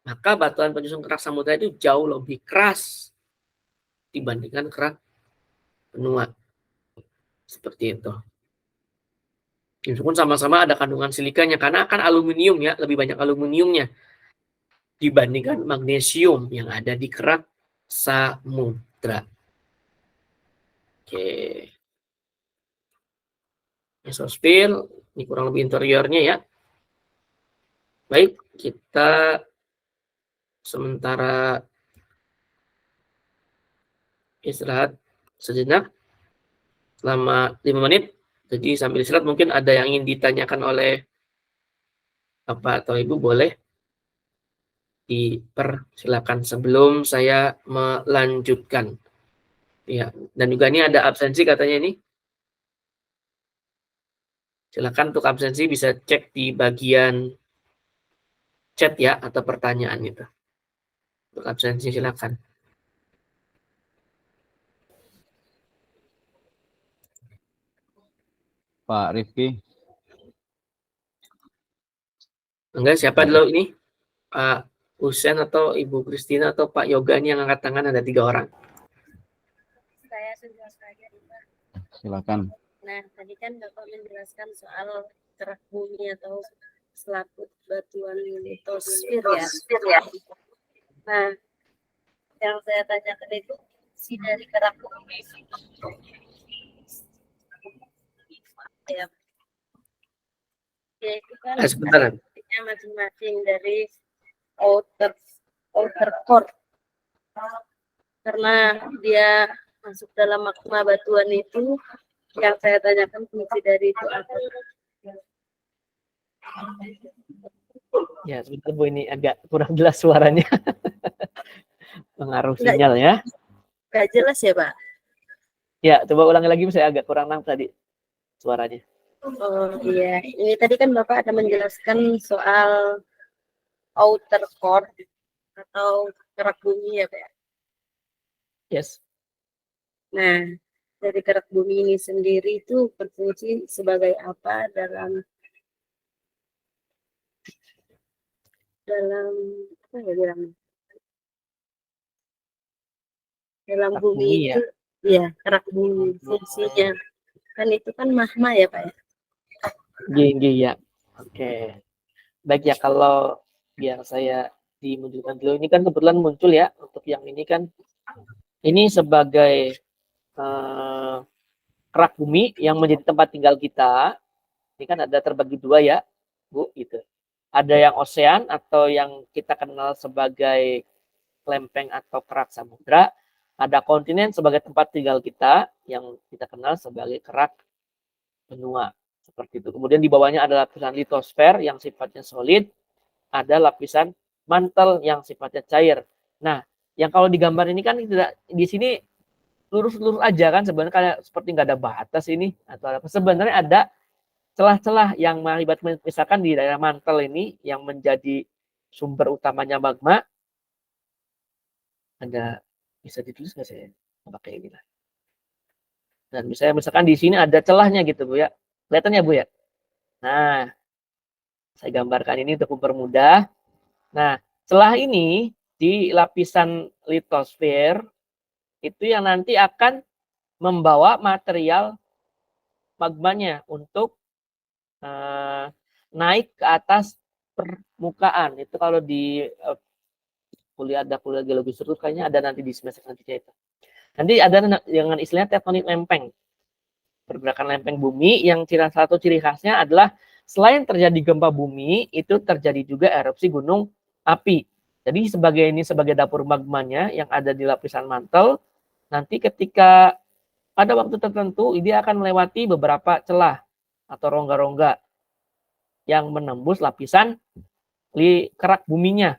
maka batuan penyusun kerak samudra itu jauh lebih keras dibandingkan kerak benua. Seperti itu. Meskipun sama-sama ada kandungan silikanya, karena kan aluminium ya, lebih banyak aluminiumnya dibandingkan magnesium yang ada di kerak samudra. Oke. Mesosfer Ini kurang lebih interiornya ya. Baik, kita sementara istirahat sejenak selama 5 menit. Jadi sambil istirahat mungkin ada yang ingin ditanyakan oleh Bapak atau Ibu, boleh dipersilakan sebelum saya melanjutkan. Ya, dan juga ini ada absensi katanya ini. Silakan untuk absensi bisa cek di bagian chat ya, atau pertanyaan itu. Untuk absensi silakan. Pak Rifki. Enggak, siapa dulu ini? Pak Husen atau Ibu Kristina atau Pak Yoga, ini yang angkat tangan, ada 3 orang. Saya sudah saja, Pak. Silakan. Nah, tadi kan Bapak menjelaskan soal kerak bumi atau selaput batuan litosfer ya. Nah, yang saya tanyakan itu si dari kerak bumi ya. Ya itu kan Sebentar. masing-masing dari outer core. Karena dia masuk dalam magma batuan itu, yang saya tanyakan fungsi dari itu apa? Ya, sebentar Bu, ini agak kurang jelas suaranya. Pengaruh sinyal ya. Nggak jelas ya, Pak? Ya, coba ulangi lagi, saya agak kurang nangkep tadi suaranya. Oh iya, ini tadi kan Bapak ada menjelaskan soal outer core atau kerak bumi ya, Pak. Yes. Nah, dari kerak bumi ini sendiri itu berfungsi sebagai apa dalam apa ya bilangnya? Dalam Kerak bumi bumi itu, ya kerak bumi fungsinya kan itu kan magma ya, Pak ya. Gini ya. Oke. Baik ya, kalau biar saya dimunculkan dulu. Ini kan kebetulan muncul ya untuk yang ini kan. Ini sebagai kerak bumi yang menjadi tempat tinggal kita. Ini kan ada terbagi 2 ya, Bu, gitu. Ada yang osean atau yang kita kenal sebagai lempeng atau kerak samudra. Ada kontinen sebagai tempat tinggal kita yang kita kenal sebagai kerak benua. Seperti itu. Kemudian di bawahnya ada lapisan litosfer yang sifatnya solid, ada lapisan mantel yang sifatnya cair. Nah, yang kalau digambar ini kan tidak di sini lurus-lurus aja kan, sebenarnya kayak seperti nggak ada batas ini atau apa. Sebenarnya ada celah-celah yang mengakibatkan, misalkan di daerah mantel ini yang menjadi sumber utamanya magma, ada, bisa ditulis nggak saya pakai ini lah. Dan misalkan di sini ada celahnya gitu Bu ya, kelihatan ya Bu ya. Nah, saya gambarkan ini untuk mempermudah. Nah, celah ini di lapisan litosfer itu yang nanti akan membawa material magmanya untuk naik ke atas permukaan. Itu kalau di kuliah geologi struktur kayaknya ada nanti di semester selanjutnya itu. Nanti ada dengan istilahnya tektonik lempeng. Pergerakan lempeng bumi yang satu ciri khasnya adalah selain terjadi gempa bumi, itu terjadi juga erupsi gunung api. Jadi sebagai dapur magmanya yang ada di lapisan mantel, nanti ketika pada waktu tertentu dia akan melewati beberapa celah atau rongga-rongga yang menembus lapisan kerak buminya,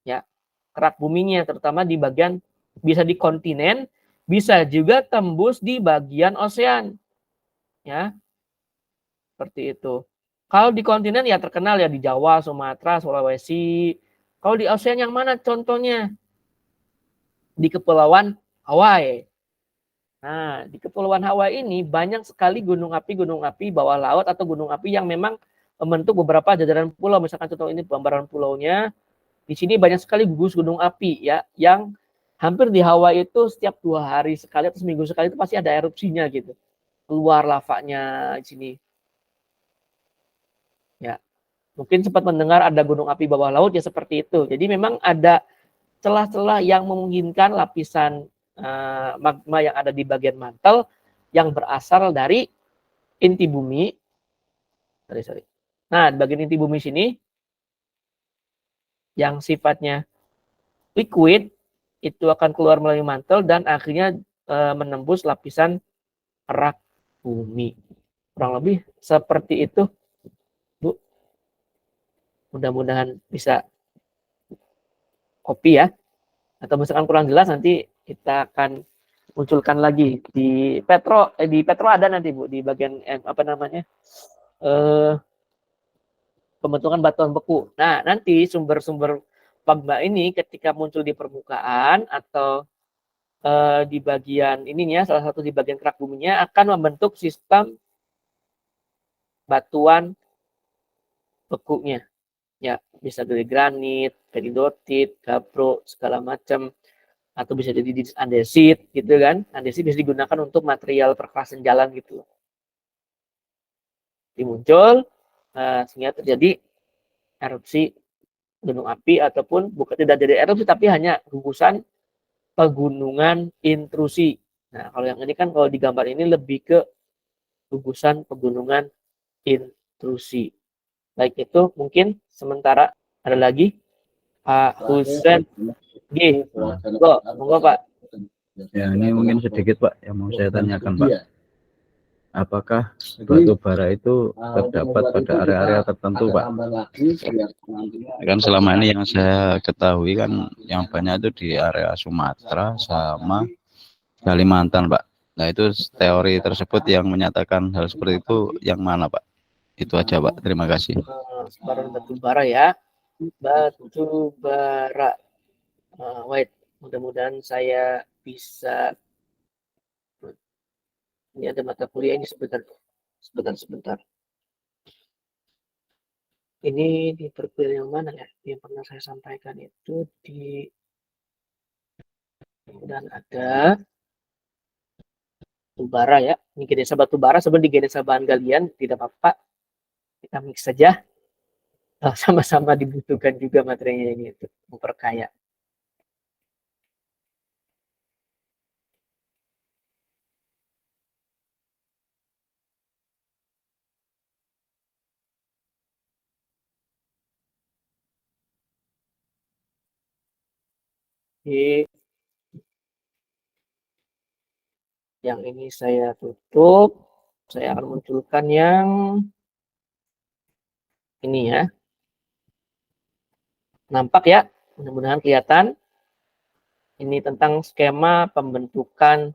ya, kerak buminya terutama di bagian bisa di kontinen, bisa juga tembus di bagian osean, ya, seperti itu. Kalau di kontinen ya terkenal ya di Jawa, Sumatera, Sulawesi. Kalau di osean yang mana contohnya? Di Kepulauan Hawaii. Nah, di Kepulauan Hawaii ini banyak sekali gunung api bawah laut atau gunung api yang memang membentuk beberapa jajaran pulau. Misalkan contoh ini gambaran pulaunya. Di sini banyak sekali gugus gunung api ya, yang hampir di Hawaii itu setiap 2 hari sekali atau seminggu sekali itu pasti ada erupsinya gitu. Keluar lavanya di sini. Ya. Mungkin sempat mendengar ada gunung api bawah laut ya seperti itu. Jadi memang ada celah-celah yang memungkinkan lapisan magma yang ada di bagian mantel yang berasal dari inti bumi Sorry. Nah, di bagian inti bumi sini yang sifatnya liquid itu akan keluar melalui mantel dan akhirnya menembus lapisan kerak bumi. Kurang lebih seperti itu, Bu. Mudah-mudahan bisa copy ya. Atau misalkan kurang jelas nanti kita akan munculkan lagi di Petro ada nanti Bu di bagian apa namanya? Pembentukan batuan beku. Nah, nanti sumber-sumber magma ini ketika muncul di permukaan atau di bagian ininya, salah satu di bagian kerak buminya akan membentuk sistem batuan bekunya. Ya, bisa dari granit, peridotit, gabbro, segala macam, atau bisa jadi andesit gitu kan. Andesit bisa digunakan untuk material perkerasan jalan gitu. Dimuncul sehingga terjadi erupsi gunung api ataupun bukan tidak jadi erupsi tapi hanya gugusan pegunungan intrusi. Nah, kalau yang ini kan kalau di gambar ini lebih ke gugusan pegunungan intrusi. Baik itu mungkin sementara ada lagi Pak Husen G. Monggo Pak. Ya, ini mungkin sedikit Pak yang mau saya tanyakan Pak. Apakah batu bara itu terdapat pada area-area tertentu Pak? Kan selama ini yang saya ketahui kan yang banyak itu di area Sumatera sama Kalimantan Pak. Nah itu teori tersebut yang menyatakan hal seperti itu yang mana Pak? Itu aja Pak, terima kasih. Sebaran batu bara ya. Batu bara. Wait, mudah-mudahan saya bisa. Ini ada mata kuliah ini sebentar. Ini di perkuliahan yang mana ya? Yang pernah saya sampaikan itu di dan ada batu bara ya. Ini genesa batu bara sebenarnya di genesa bahan galian tidak apa-apa. Kita mix saja. Sama-sama dibutuhkan juga materinya ini untuk memperkaya. Oke. Yang ini saya tutup. Saya akan munculkan yang ini ya. Nampak ya? Mudah-mudahan kelihatan. Ini tentang skema pembentukan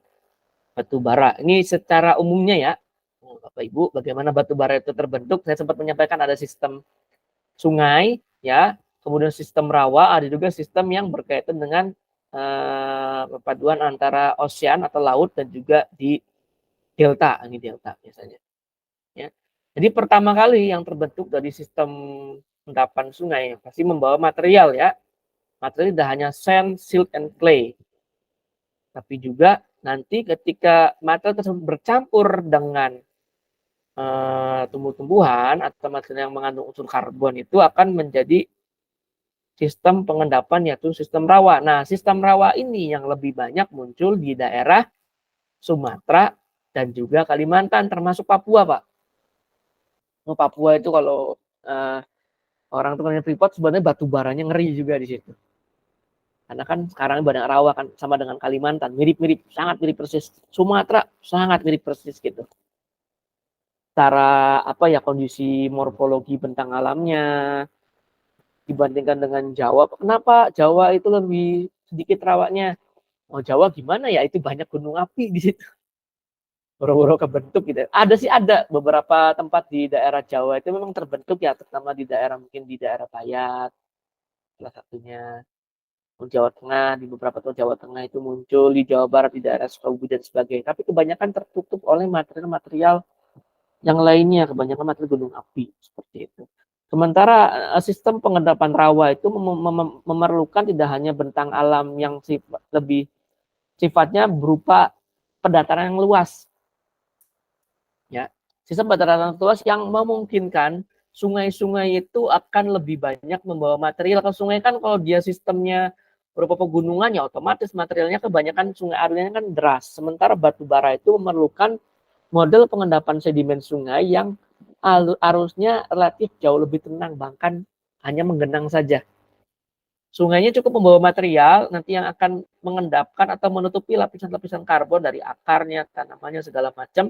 batu bara. Ini secara umumnya ya. Bapak Ibu, bagaimana batu bara itu terbentuk? Saya sempat menyampaikan ada sistem sungai ya, kemudian sistem rawa, ada juga sistem yang berkaitan dengan perpaduan antara ocean atau laut dan juga di delta, ini delta biasanya. Ya. Jadi pertama kali yang terbentuk dari sistem endapan sungai pasti membawa material ya. Material tidak hanya sand, silt, and clay. Tapi juga nanti ketika material tersebut bercampur dengan tumbuh-tumbuhan atau material yang mengandung unsur karbon itu akan menjadi sistem pengendapan yaitu sistem rawa. Nah, sistem rawa ini yang lebih banyak muncul di daerah Sumatera dan juga Kalimantan termasuk Papua, Pak. Papua itu kalau orang tuh Freeport sebenarnya batu baranya ngeri juga di situ. Karena kan sekarang banyak rawa kan sama dengan Kalimantan, mirip-mirip, sangat mirip persis. Sumatera sangat mirip persis gitu. Cara apa ya kondisi morfologi bentang alamnya dibandingkan dengan Jawa. Kenapa Jawa itu lebih sedikit rawanya? Oh Jawa gimana ya? Itu banyak gunung api di situ. Boro-boro kebentuk gitu. Ada beberapa tempat di daerah Jawa itu memang terbentuk ya, terutama di daerah mungkin di daerah Bayat salah satunya. Jawa Tengah, di beberapa tempat Jawa Tengah itu muncul, di Jawa Barat, di daerah Sukabumi dan sebagainya. Tapi kebanyakan tertutup oleh material-material yang lainnya, kebanyakan material gunung api seperti itu. Sementara sistem pengendapan rawa itu memerlukan tidak hanya bentang alam yang lebih sifatnya berupa pendataran yang luas. Ya, sistem pendataran luas yang memungkinkan sungai-sungai itu akan lebih banyak membawa material. Kalau sungai kan kalau dia sistemnya berupa pegunungan ya otomatis materialnya kebanyakan sungai airnya kan deras. Sementara batu bara itu memerlukan model pengendapan sedimen sungai yang arusnya relatif jauh lebih tenang, bahkan hanya menggenang saja. Sungainya cukup membawa material nanti yang akan mengendapkan atau menutupi lapisan-lapisan karbon dari akarnya, tanamannya segala macam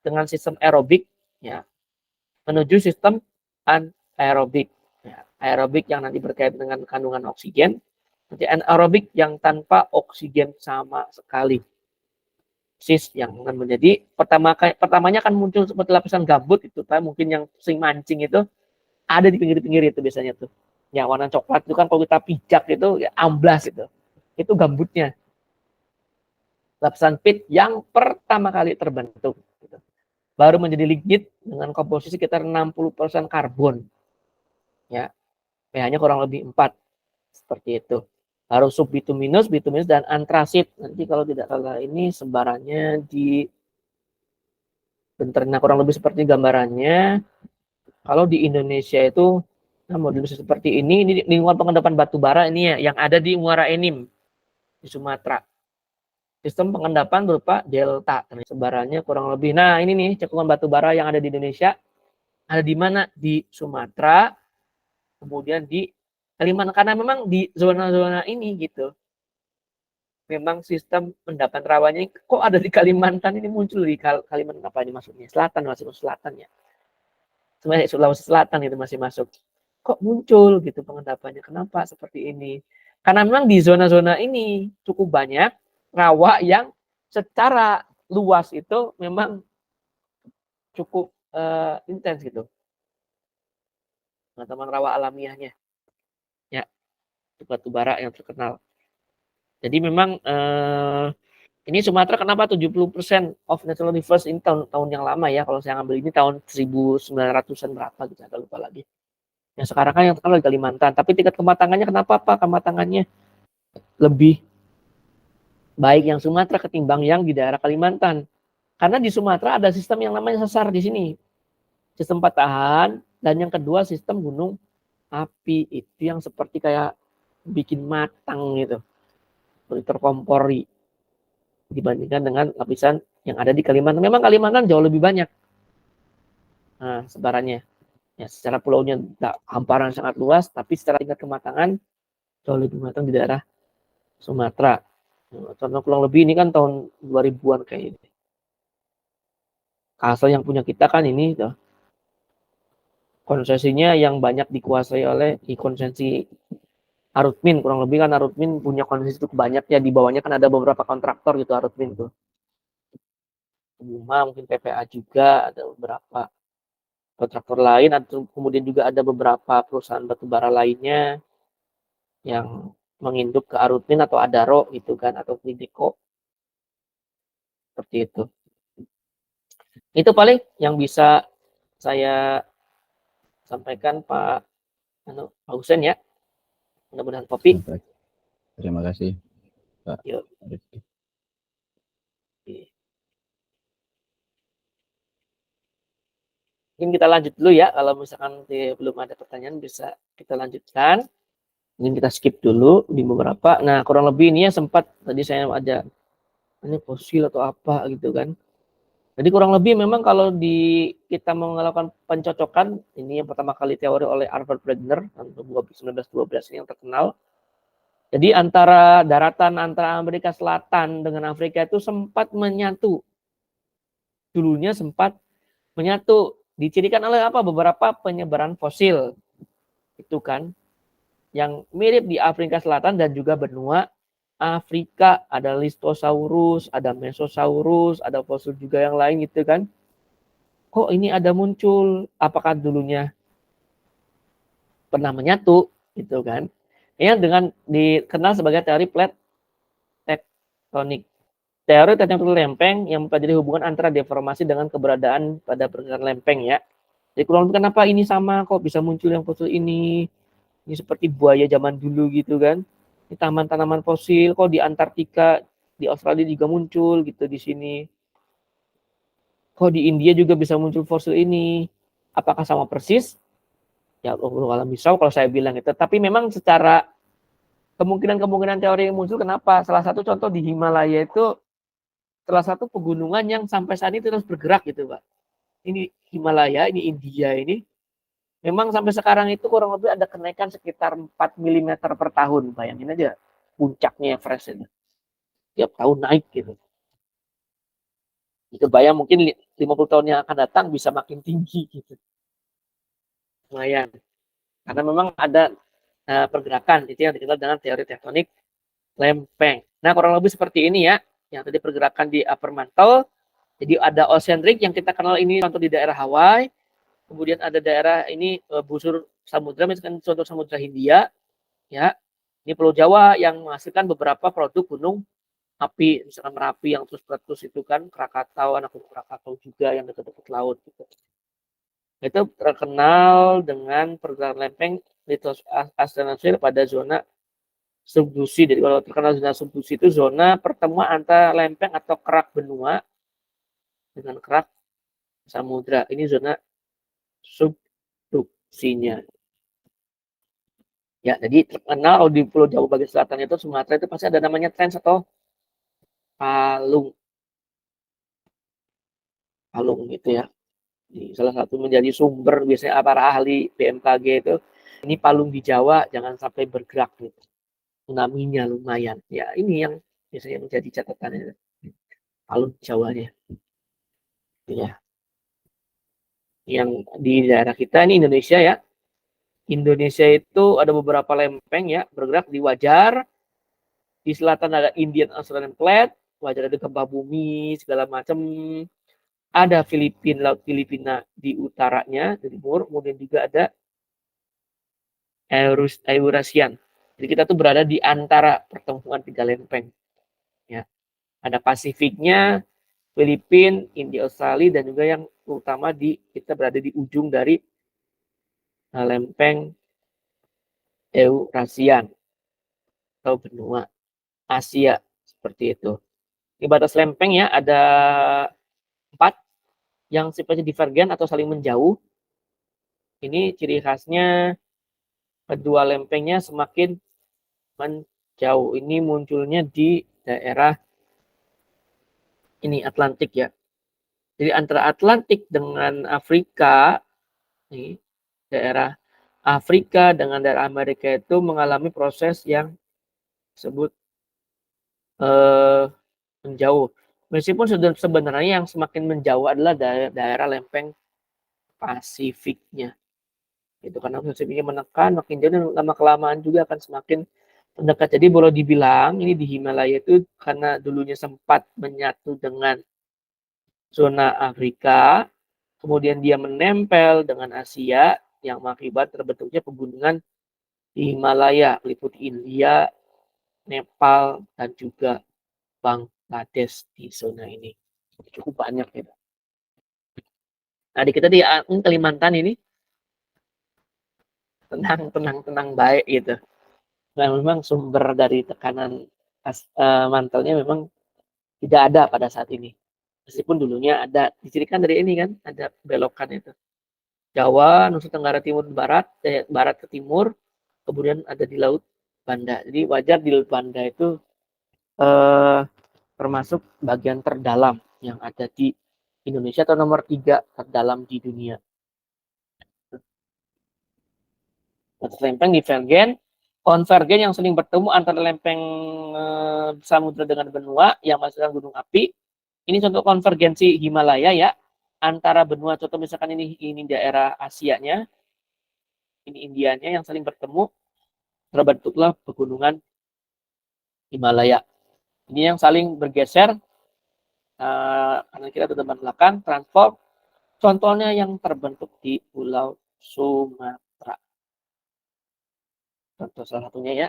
dengan sistem aerobik ya, menuju sistem anaerobik. Ya, aerobik yang nanti berkaitan dengan kandungan oksigen, nanti anaerobik yang tanpa oksigen sama sekali. Yang akan menjadi pertamanya akan muncul seperti lapisan gambut itu, mungkin yang sering mancing itu ada di pinggir-pinggir itu biasanya tuh. Ya warna coklat itu kan kalau kita pijak itu ya amblas itu. Itu gambutnya. Lapisan pit yang pertama kali terbentuk. Gitu. Baru menjadi lignit dengan komposisi sekitar 60% karbon. Ya, pH-nya kurang lebih 4. Seperti itu. Baru subbituminus, bituminus, dan antrasit. Nanti kalau tidak salah ini sebarannya di bentar, nah kurang lebih seperti gambarannya. Kalau di Indonesia itu nah, model seperti ini lingkungan pengendapan batu bara ini ya, yang ada di Muara Enim di Sumatera. Sistem pengendapan berupa delta, sebarannya kurang lebih. Nah ini nih cekungan batu bara yang ada di Indonesia, ada di mana? Di Sumatera, kemudian di Kalimantan, karena memang di zona-zona ini gitu. Memang sistem pendapan rawanya kok ada di Kalimantan, ini muncul di Kalimantan apa ini maksudnya? Selatan, masih selatan ya. Sebenarnya Sulawesi Selatan itu masih masuk. Kok muncul gitu pengendapannya? Kenapa seperti ini? Karena memang di zona-zona ini cukup banyak rawa yang secara luas itu memang cukup intens gitu. Teman-teman rawa alamiahnya. Ya, batu bara yang terkenal. Jadi memang ini Sumatera kenapa 70% of natural universe ini tahun yang lama ya. Kalau saya ngambil ini tahun 1900-an berapa gitu, saya lupa lagi. Yang sekarang kan yang terkenal di Kalimantan. Tapi tingkat kematangannya kenapa Pak? Kematangannya lebih baik yang Sumatera ketimbang yang di daerah Kalimantan. Karena di Sumatera ada sistem yang namanya sesar di sini. Sistem patahan. Dan yang kedua sistem gunung api. Itu yang seperti kayak bikin matang gitu. Terkompori. Dibandingkan dengan lapisan yang ada di Kalimantan. Memang Kalimantan jauh lebih banyak. Nah, sebarannya. Ya, secara pulaunya hamparan sangat luas, tapi secara tingkat kematangan jauh lebih matang di daerah Sumatera. Contoh kurang lebih ini kan tahun 2000-an kayak ini. Asal yang punya kita kan ini tuh. Konsesinya yang banyak dikuasai oleh konsesi Arutmin, kurang lebih kan Arutmin punya konsesi cukup banyak ya, di bawahnya kan ada beberapa kontraktor gitu Arutmin tuh. Mungkin PPA juga ada beberapa kontraktor lain, atau kemudian juga ada beberapa perusahaan batubara lainnya yang menginduk ke Arutmin atau Adaro gitu kan, atau Lideko. Seperti itu. Itu paling yang bisa saya sampaikan Pak Husen ya. Mudah-mudahan kopi. Terima kasih Pak. Yuk. Mungkin kita lanjut dulu ya. Kalau misalkan belum ada pertanyaan bisa kita lanjutkan. Mungkin kita skip dulu di beberapa. Nah kurang lebih ini ya sempat tadi saya ada ini fosil atau apa gitu kan. Jadi kurang lebih memang kalau kita mau melakukan pencocokan, ini yang pertama kali teori oleh Arthur Wegener tahun 1912 ini yang terkenal. Jadi antara daratan antara Amerika Selatan dengan Afrika itu sempat menyatu. Dulunya sempat menyatu. Dicirikan oleh apa? Beberapa penyebaran fosil. Itu kan. Yang mirip di Afrika Selatan dan juga benua Afrika. Ada Listosaurus, ada Mesosaurus, ada fosil juga yang lain gitu kan. Kok ini ada muncul? Apakah dulunya pernah menyatu? Gitu kan. Yang dengan dikenal sebagai teori plate tektonik. Teori tektonik lempeng yang mempelajari hubungan antara deformasi dengan keberadaan pada pergerakan lempeng ya. Jadi kurang lebih kenapa ini sama kok bisa muncul yang fosil ini? Ini seperti buaya zaman dulu gitu kan. Ini taman tanaman fosil kok di Antartika, di Australia juga muncul gitu di sini. Kok di India juga bisa muncul fosil ini? Apakah sama persis? Ya Allah misal kalau saya bilang itu. Tapi memang secara kemungkinan teori yang muncul kenapa? Salah satu contoh di Himalaya itu salah satu pegunungan yang sampai saat ini terus bergerak gitu Pak. ini Himalaya, ini India ini, memang sampai sekarang itu kurang lebih ada kenaikan sekitar 4 mm per tahun. Bayangin aja puncaknya Everest itu. Tiap tahun naik gitu. Itu bayang mungkin 50 tahun yang akan datang bisa makin tinggi gitu. Lumayan. Karena memang ada pergerakan itu yang dikenal dengan teori tektonik lempeng. Nah, kurang lebih seperti ini ya. Yang tadi pergerakan di upper mantle. Jadi ada ocean ring yang kita kenal ini contoh di daerah Hawaii. Kemudian ada daerah ini busur samudra, misalkan contoh Samudra Hindia, ya. Ini Pulau Jawa yang menghasilkan beberapa produk gunung api, misalkan Merapi yang terus meletus itu kan, Krakatau, anak gunung Krakatau juga yang dekat-dekat laut gitu. Itu terkenal dengan pergerakan lempeng litosfer pada zona subduksi. Jadi kalau terkenal zona subduksi itu zona pertemuan antara lempeng atau kerak benua dengan kerak samudra. Ini zona subduksinya. Ya, jadi terkenal di Pulau Jawa bagian selatan itu Sumatera itu pasti ada namanya trans atau palung. Palung gitu ya. Jadi salah satu menjadi sumber biasanya para ahli BMKG itu ini palung di Jawa jangan sampai bergerak gitu. Tsunami-nya lumayan. Ya, ini yang biasanya menjadi catatannya. Palung Jawanya. Ya. Yang di daerah kita ini Indonesia ya. Indonesia itu ada beberapa lempeng ya, bergerak di Wajar. Di selatan ada Indian Ocean Plate, Wajar ada gempa bumi segala macam. Ada Laut Filipina di utaranya, di timur, kemudian juga ada Eurasian. Jadi kita tuh berada di antara pertemuan tiga lempeng. Ya. Ada Pasifiknya, Filipina, India, Australia, dan juga yang utama kita berada di ujung dari lempeng Eurasian atau benua Asia seperti itu. Di batas lempeng ya ada 4 yang sifatnya divergen atau saling menjauh. Ini ciri khasnya kedua lempengnya semakin menjauh. Ini munculnya di daerah ini Atlantik ya. Jadi antara Atlantik dengan Afrika, nih, daerah Afrika dengan daerah Amerika itu mengalami proses yang disebut menjauh. Meskipun sebenarnya yang semakin menjauh adalah daerah lempeng Pasifiknya. Itu karena Pasifiknya menekan, makin jauh dan lama-kelamaan juga akan semakin mendekat. Jadi boleh dibilang ini di Himalaya itu karena dulunya sempat menyatu dengan zona Afrika, kemudian dia menempel dengan Asia yang mengakibat terbentuknya pegunungan di Himalaya, meliputi India, Nepal, dan juga Bangladesh di zona ini. Cukup banyak ya. Nah, di kita di Kalimantan ini tenang baik gitu. Nah, memang sumber dari tekanan mantelnya memang tidak ada pada saat ini. Meskipun dulunya ada, dicirikan dari ini kan, ada belokan itu. Jawa, Nusa Tenggara Timur Barat, Barat ke Timur, kemudian ada di Laut Banda. Jadi wajar di Laut Banda itu termasuk bagian terdalam yang ada di Indonesia atau nomor 3 terdalam di dunia. Lempeng divergen, konvergen yang sering bertemu antara lempeng samudra dengan benua yang menghasilkan gunung api. Ini contoh konvergensi Himalaya ya, antara benua, contoh misalkan ini daerah Asianya, ini Indianya yang saling bertemu, terbentuklah pegunungan Himalaya. Ini yang saling bergeser, kanan kiri atau depan belakang, transform. Contohnya yang terbentuk di Pulau Sumatera. Contoh salah satunya ya.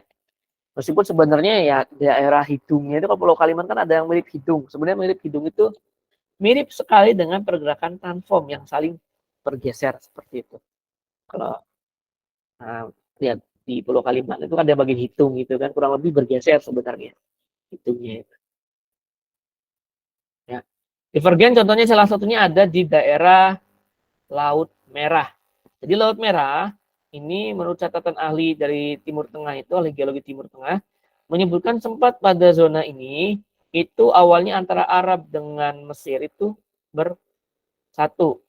Meskipun sebenarnya ya daerah hidungnya itu kalau Pulau Kalimantan ada yang mirip hidung. Sebenarnya mirip hidung itu mirip sekali dengan pergerakan transform yang saling bergeser seperti itu. Kalau lihat di Pulau Kalimantan itu ada bagian hidung gitu kan, kurang lebih bergeser sebenarnya hidungnya itu. Ya. Divergen contohnya salah satunya ada di daerah Laut Merah. Jadi Laut Merah ini menurut catatan ahli dari Timur Tengah itu, ahli geologi Timur Tengah, menyebutkan sempat pada zona ini itu awalnya antara Arab dengan Mesir itu bersatu.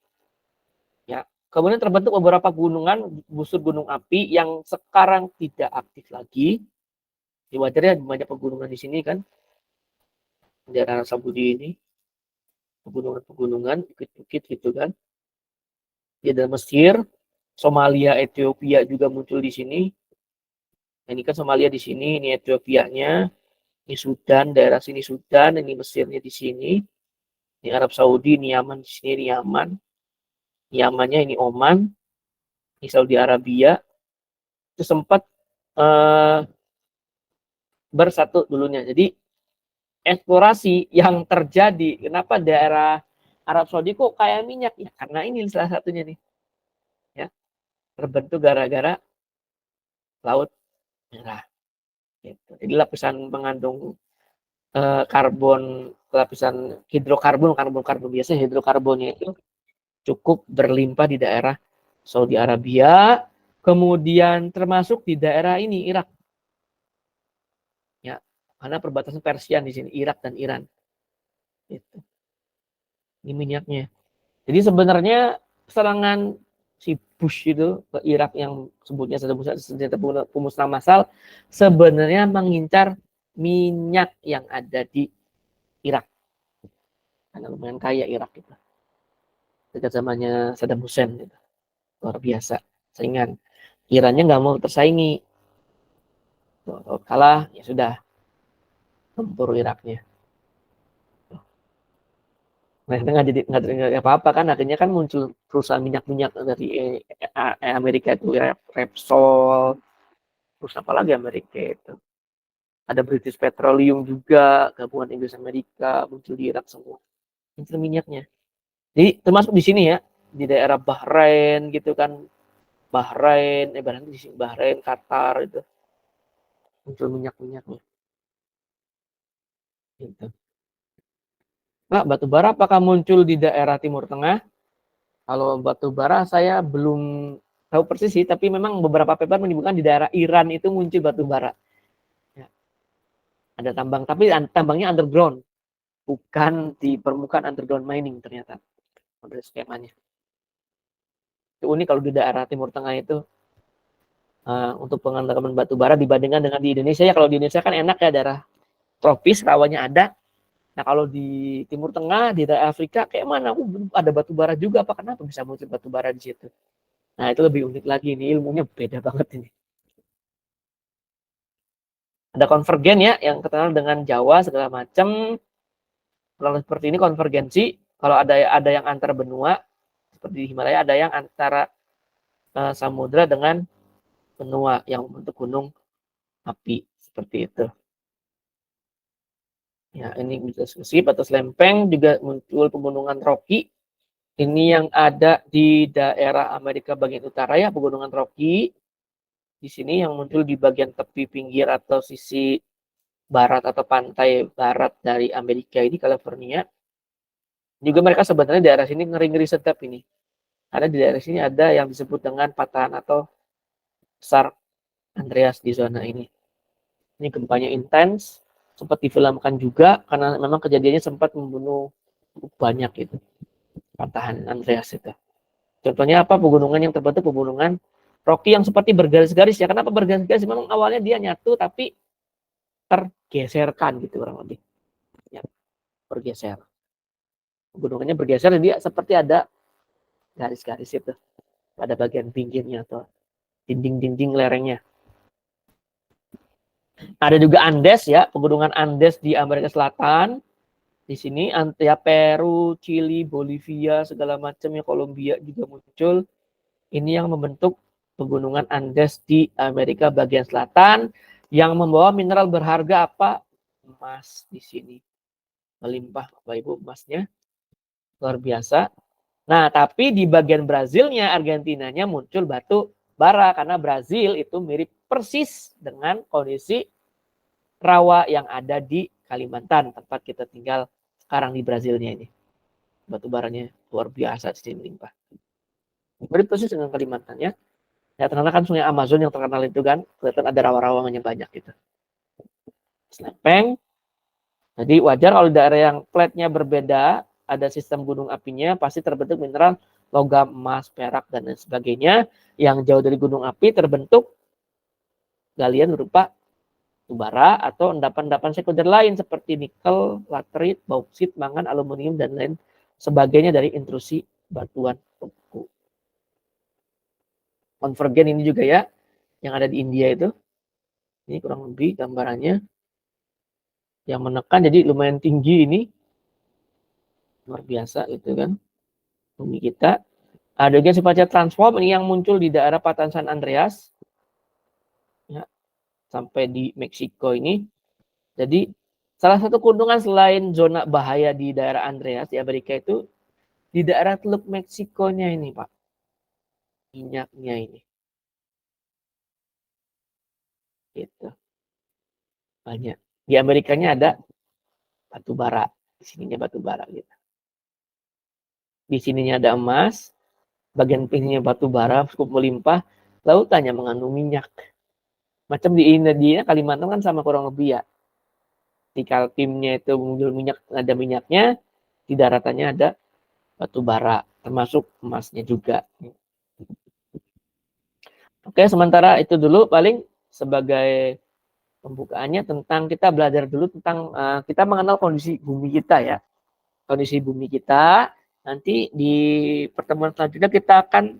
Kemudian terbentuk beberapa gunungan, busur gunung api yang sekarang tidak aktif lagi. Di wajarnya banyak pegunungan di sini kan, di daerah Arab Saudi ini, pegunungan, bukit-bukit gitu kan. Di ada Mesir, Somalia, Ethiopia juga muncul di sini. Nah, ini kan Somalia di sini, ini Ethiopia-nya, ini Sudan, daerah sini Sudan, ini Mesirnya di sini, ini Arab Saudi, ini Yaman di sini, ini Yaman, Yamannya ini Oman, ini Saudi Arabia. Itu sempat bersatu dulunya. Jadi eksplorasi yang terjadi, kenapa daerah Arab Saudi kok kayak minyak? Ya karena ini salah satunya nih, ya terbentuk gara-gara laut merah. Gitu. Jadi lapisan pengandung karbon, lapisan karbon biasa hidrokarbonnya itu cukup berlimpah di daerah Saudi Arabia, kemudian termasuk di daerah ini Irak. Ya, karena perbatasan Persia di sini Irak dan Iran. Gitu. Ini minyaknya. Jadi sebenarnya serangan si Bush itu ke Irak yang sebutnya senjata pemusnah massal sebenarnya mengincar minyak yang ada di Irak. Karena lumayan kaya Irak itu. Dekat zamannya Saddam Hussein gitu. Luar biasa. Saingan. Irannya nggak mau tersaingi. Kalau kalah ya sudah tempur Iraknya. Nah, itu nggak apa-apa kan, akhirnya kan muncul perusahaan minyak dari Amerika itu Repsol, terus apa lagi Amerika itu. Ada British Petroleum juga, gabungan Inggris Amerika, muncul di Irak semua. Muncul minyaknya. Jadi termasuk di sini ya, di daerah Bahrain gitu kan, Bahrain di sini Bahrain, Qatar itu muncul minyaknya. Gitu. Nah, batu bara apakah muncul di daerah Timur Tengah? Kalau batu bara saya belum tahu persis sih, tapi memang beberapa paper menyebutkan di daerah Iran itu muncul batu bara. Ya. Ada tambang, tapi tambangnya underground, bukan di permukaan underground mining ternyata. Ada skemanya. Itu unik kalau di daerah Timur Tengah itu untuk pengandaman batu bara dibandingkan dengan di Indonesia ya. Kalau di Indonesia kan enak ya, daerah tropis, rawanya ada. Nah kalau di Timur Tengah, di daerah Afrika, kayak mana? Ada batu bara juga, apa kenapa bisa muncul batu bara di situ? Nah itu lebih unik lagi, ini ilmunya beda banget ini. Ada konvergen ya, yang terkenal dengan Jawa segala macam. Kalau seperti ini konvergensi, kalau ada yang antar benua, seperti di Himalaya, ada yang antara samudra dengan benua yang membentuk gunung api seperti itu. Ya, ini bisa skip atau lempeng, juga muncul pegunungan Rocky. Ini yang ada di daerah Amerika bagian utara ya, pegunungan Rocky. Di sini yang muncul di bagian tepi pinggir atau sisi barat atau pantai barat dari Amerika ini, California. Juga mereka sebenarnya daerah sini ngeri-ngeri sedap ini. Karena di daerah sini ada yang disebut dengan patahan atau Sar Andreas di zona ini. Ini gempanya intens, sempat difilmkan juga karena memang kejadiannya sempat membunuh banyak itu. Patahan Andreas itu. Contohnya apa? Pegunungan yang terbentuk pegunungan Rocky yang seperti bergaris-garis ya. Kenapa bergaris-garis? Memang awalnya dia nyatu tapi tergeserkan gitu kurang lebih. Ya, bergeser. Pegunungannya bergeser dan dia seperti ada garis-garis itu pada bagian pinggirnya atau dinding-dinding lerengnya. Ada juga Andes ya, pegunungan Andes di Amerika Selatan. Di sini ya Peru, Chili, Bolivia, segala macam ya, Kolombia juga muncul. Ini yang membentuk pegunungan Andes di Amerika bagian selatan yang membawa mineral berharga apa? Emas di sini. Melimpah Bapak Ibu emasnya. Luar biasa. Nah, tapi di bagian Brazilnya, Argentinanya muncul batu bara karena Brazil itu mirip persis dengan kondisi rawa yang ada di Kalimantan, tempat kita tinggal sekarang di Brazilnya ini. Batu baranya luar biasa di sini melimpah. Mirip persis dengan Kalimantan ya. Ya terkenal kan sungai Amazon yang terkenal itu kan, kelihatan ada rawa-rawanya banyak gitu. Lempeng. Jadi wajar kalau daerah yang platnya berbeda, ada sistem gunung apinya, pasti terbentuk mineral logam, emas, perak, dan lain sebagainya. Yang jauh dari gunung api terbentuk galian berupa batu bara atau endapan-endapan sekunder lain seperti nikel, laterit, bauksit, mangan, aluminium, dan lain sebagainya dari intrusi batuan beku. Konvergen ini juga ya, yang ada di India itu. Ini kurang lebih gambarannya. Yang menekan jadi lumayan tinggi ini. Luar biasa gitu kan. Bumi kita. Ada juga sifatnya transform ini yang muncul di daerah Patan San Andreas. Ya, sampai di Meksiko ini. Jadi salah satu keuntungan selain zona bahaya di daerah Andreas di Amerika itu di daerah Teluk Meksikonya ini, Pak. Minyaknya ini. Gitu. Banyak. Di Amerikanya ada batu bara. Di sininya batu bara gitu. Di sininya ada emas, bagian pinggirnya batu bara cukup melimpah, lautannya mengandung minyak. Macam di India, Kalimantan kan sama kurang lebih ya. Di Kaltimnya itu menjual minyak, ada minyaknya, di daratannya ada batu bara, termasuk emasnya juga. Oke, sementara itu dulu paling sebagai pembukaannya tentang kita belajar dulu tentang kita mengenal kondisi bumi kita ya. Kondisi bumi kita, nanti di pertemuan selanjutnya kita akan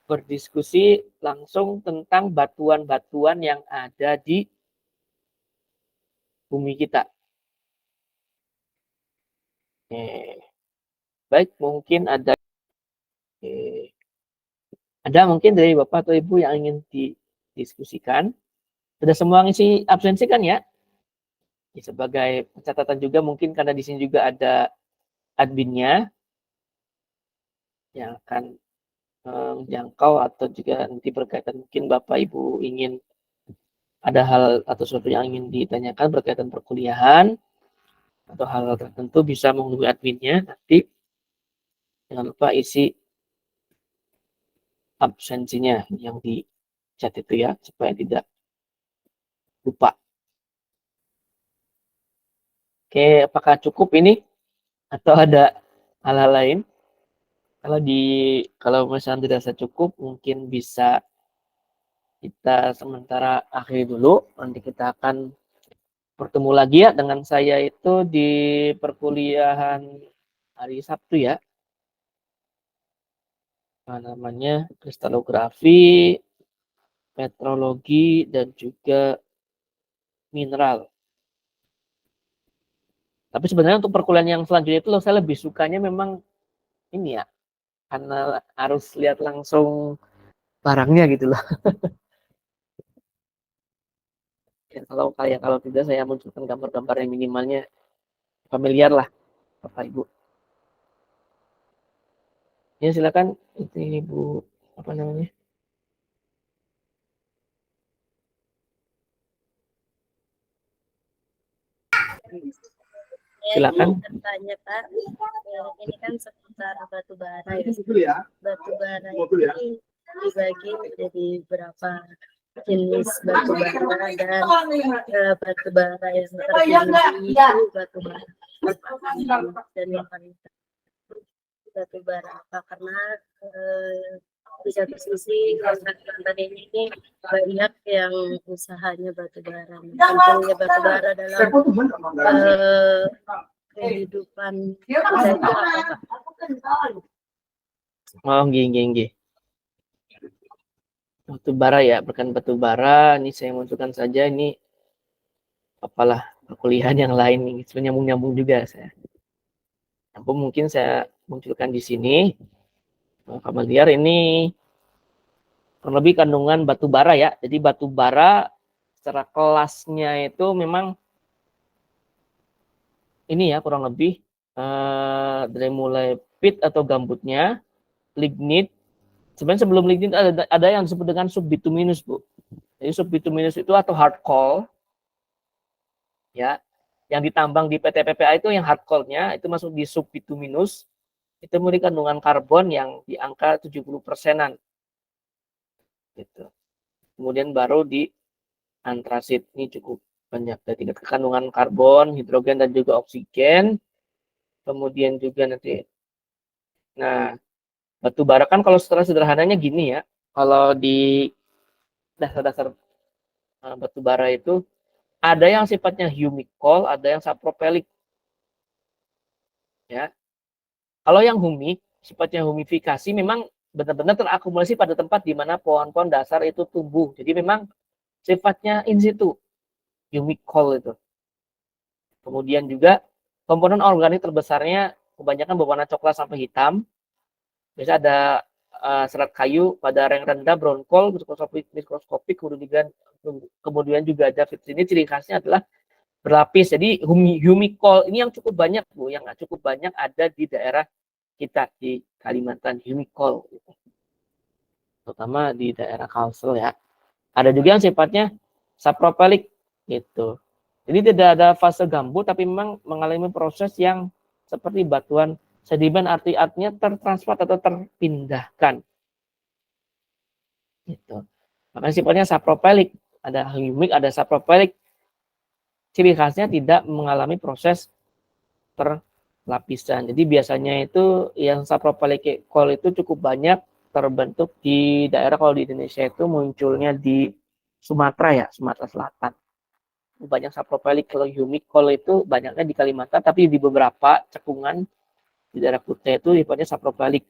berdiskusi langsung tentang batuan-batuan yang ada di bumi kita. Baik, mungkin ada mungkin dari Bapak atau Ibu yang ingin didiskusikan. Sudah semua ngisi absensi kan ya? Sebagai catatan juga mungkin karena di sini juga ada adminnya yang akan menjangkau atau juga nanti berkaitan mungkin Bapak Ibu ingin ada hal atau sesuatu yang ingin ditanyakan berkaitan perkuliahan atau hal tertentu bisa menghubungi adminnya nanti. Jangan lupa isi absensinya yang di chat itu ya supaya tidak lupa. Oke, apakah cukup ini atau ada hal-hal lain? Kalau misalnya dirasa cukup mungkin bisa kita sementara akhiri dulu. Nanti kita akan bertemu lagi ya dengan saya itu di perkuliahan hari Sabtu ya. Namanya kristalografi, metrologi, dan juga mineral. Tapi sebenarnya untuk perkuliahan yang selanjutnya itu saya lebih sukanya memang ini ya, karena harus lihat langsung barangnya gitu loh. Ya, kalau tidak saya munculkan gambar-gambar yang minimalnya familiar lah Bapak Ibu. Ya silakan itu Ibu apa namanya? Silakan. Bertanya Pak, ini kan seputar batu bara ya. Batu bara ini dibagi menjadi berapa jenis batu bara dan batu bara yang tertinggi itu batu bara dan yang paling batu bara apa karena di satu sisi Kalimantan ini banyak yang usahanya batu bara, pentingnya batu bara dalam kehidupan kita itu apa Pak? Oh, gini. Batu bara ya, bukan batu bara. Ini saya munculkan saja ini apalah perkuliahan yang lain ini sebenarnya nyambung juga saya. Mungkin saya munculkan di sini. Familiar ini kurang lebih kandungan batu bara ya. Jadi batu bara secara kelasnya itu memang ini ya kurang lebih dari mulai pit atau gambutnya, lignit. Sebenarnya sebelum lignit ada yang disebut dengan subbituminous, Bu. Jadi subbituminous itu atau hard coal ya. Yang ditambang di PT PPA itu yang hard coal-nya itu masuk di subbituminous. Itu memiliki kandungan karbon yang di angka 70%-an. Gitu. Kemudian baru di antrasit ini cukup banyak dari tingkat kandungan karbon, hidrogen dan juga oksigen. Kemudian juga nanti Nah, batu bara kan kalau secara sederhananya gini ya, kalau di dasar-dasar batu bara itu ada yang sifatnya humic coal, ada yang sapropelic ya. Kalau yang humik, sifatnya humifikasi memang benar-benar terakumulasi pada tempat di mana pohon-pohon dasar itu tumbuh. Jadi memang sifatnya in situ, humic coal itu. Kemudian juga komponen organik terbesarnya kebanyakan berwarna coklat sampai hitam. Biasa ada serat kayu pada rank rendah, brown coal, mikroskopik, kemudian juga ada ini ciri khasnya adalah berlapis. Jadi humic coal ini yang cukup banyak Bu, yang cukup banyak ada di daerah kita di Kalimantan, humic coal, terutama di daerah Kalsel ya. Ada juga yang sifatnya sapropelic gitu. Jadi tidak ada fase gambut, tapi memang mengalami proses yang seperti batuan sedimen, artinya tertransfer atau terpindahkan. Gitu. Makanya sifatnya sapropelic, ada humic, ada sapropelic. Ciri khasnya tidak mengalami proses terlapisan. Jadi biasanya itu yang sapropelic coal itu cukup banyak terbentuk di daerah, kalau di Indonesia itu munculnya di Sumatera ya, Sumatera Selatan. Banyak sapropelic. Kalau humic coal itu banyaknya di Kalimantan, tapi di beberapa cekungan di daerah Kutai itu sifatnya sapropelic.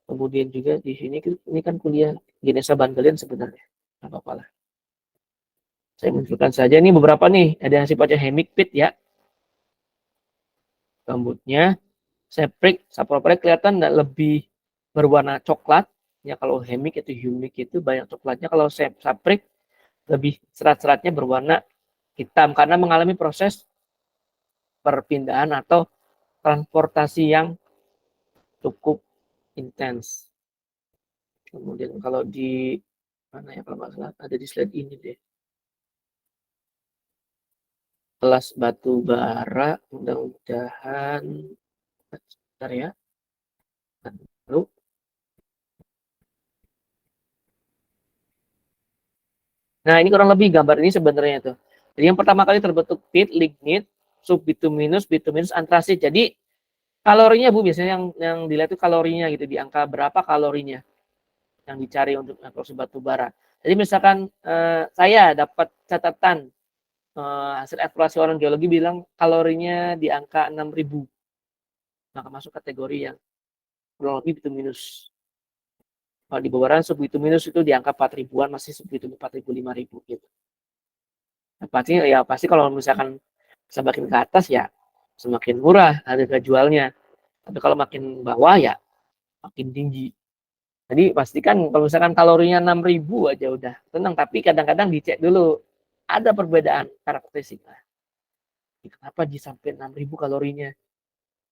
Kemudian juga di sini ini kan kuliah Genesa Bangkalian sebenarnya, nggak apa-apa lah. Saya munculkan saja ini beberapa nih, ada yang sifatnya hemic pit ya, gambutnya sapropelic kelihatan lebih berwarna coklat ya. Kalau hemic itu humic itu banyak coklatnya. Kalau saprik lebih serat-seratnya berwarna hitam karena mengalami proses perpindahan atau transportasi yang cukup intens. Kemudian kalau di mana ya, kalau nggak salah ada di slide ini deh, kelas batu bara, mudah-mudahan bentar ya. Lalu nah ini kurang lebih gambar ini sebenarnya tuh. Jadi yang pertama kali terbentuk pit, lignit, subbituminus, bituminus, antrasit. Jadi kalorinya Bu, biasanya yang dilihat itu kalorinya gitu, di angka berapa kalorinya yang dicari untuk eksplosi batu bara. Jadi misalkan saya dapat catatan hasil eksplorasi orang geologi bilang kalorinya di angka 6.000, maka masuk kategori yang kurang lebih bituminus. Kalau di bawah subbituminus itu di angka 4.000-an, masih subbituminus 4.000, 5.000 gitu. Nah, pasti kalau misalkan semakin ke atas ya semakin murah harga jualnya. Tapi kalau makin bawah ya makin tinggi. Jadi pastikan kalau misalkan kalorinya 6.000 aja udah tenang, tapi kadang-kadang dicek dulu ada perbedaan karakteristik. Kenapa sampai 6.000 kalorinya?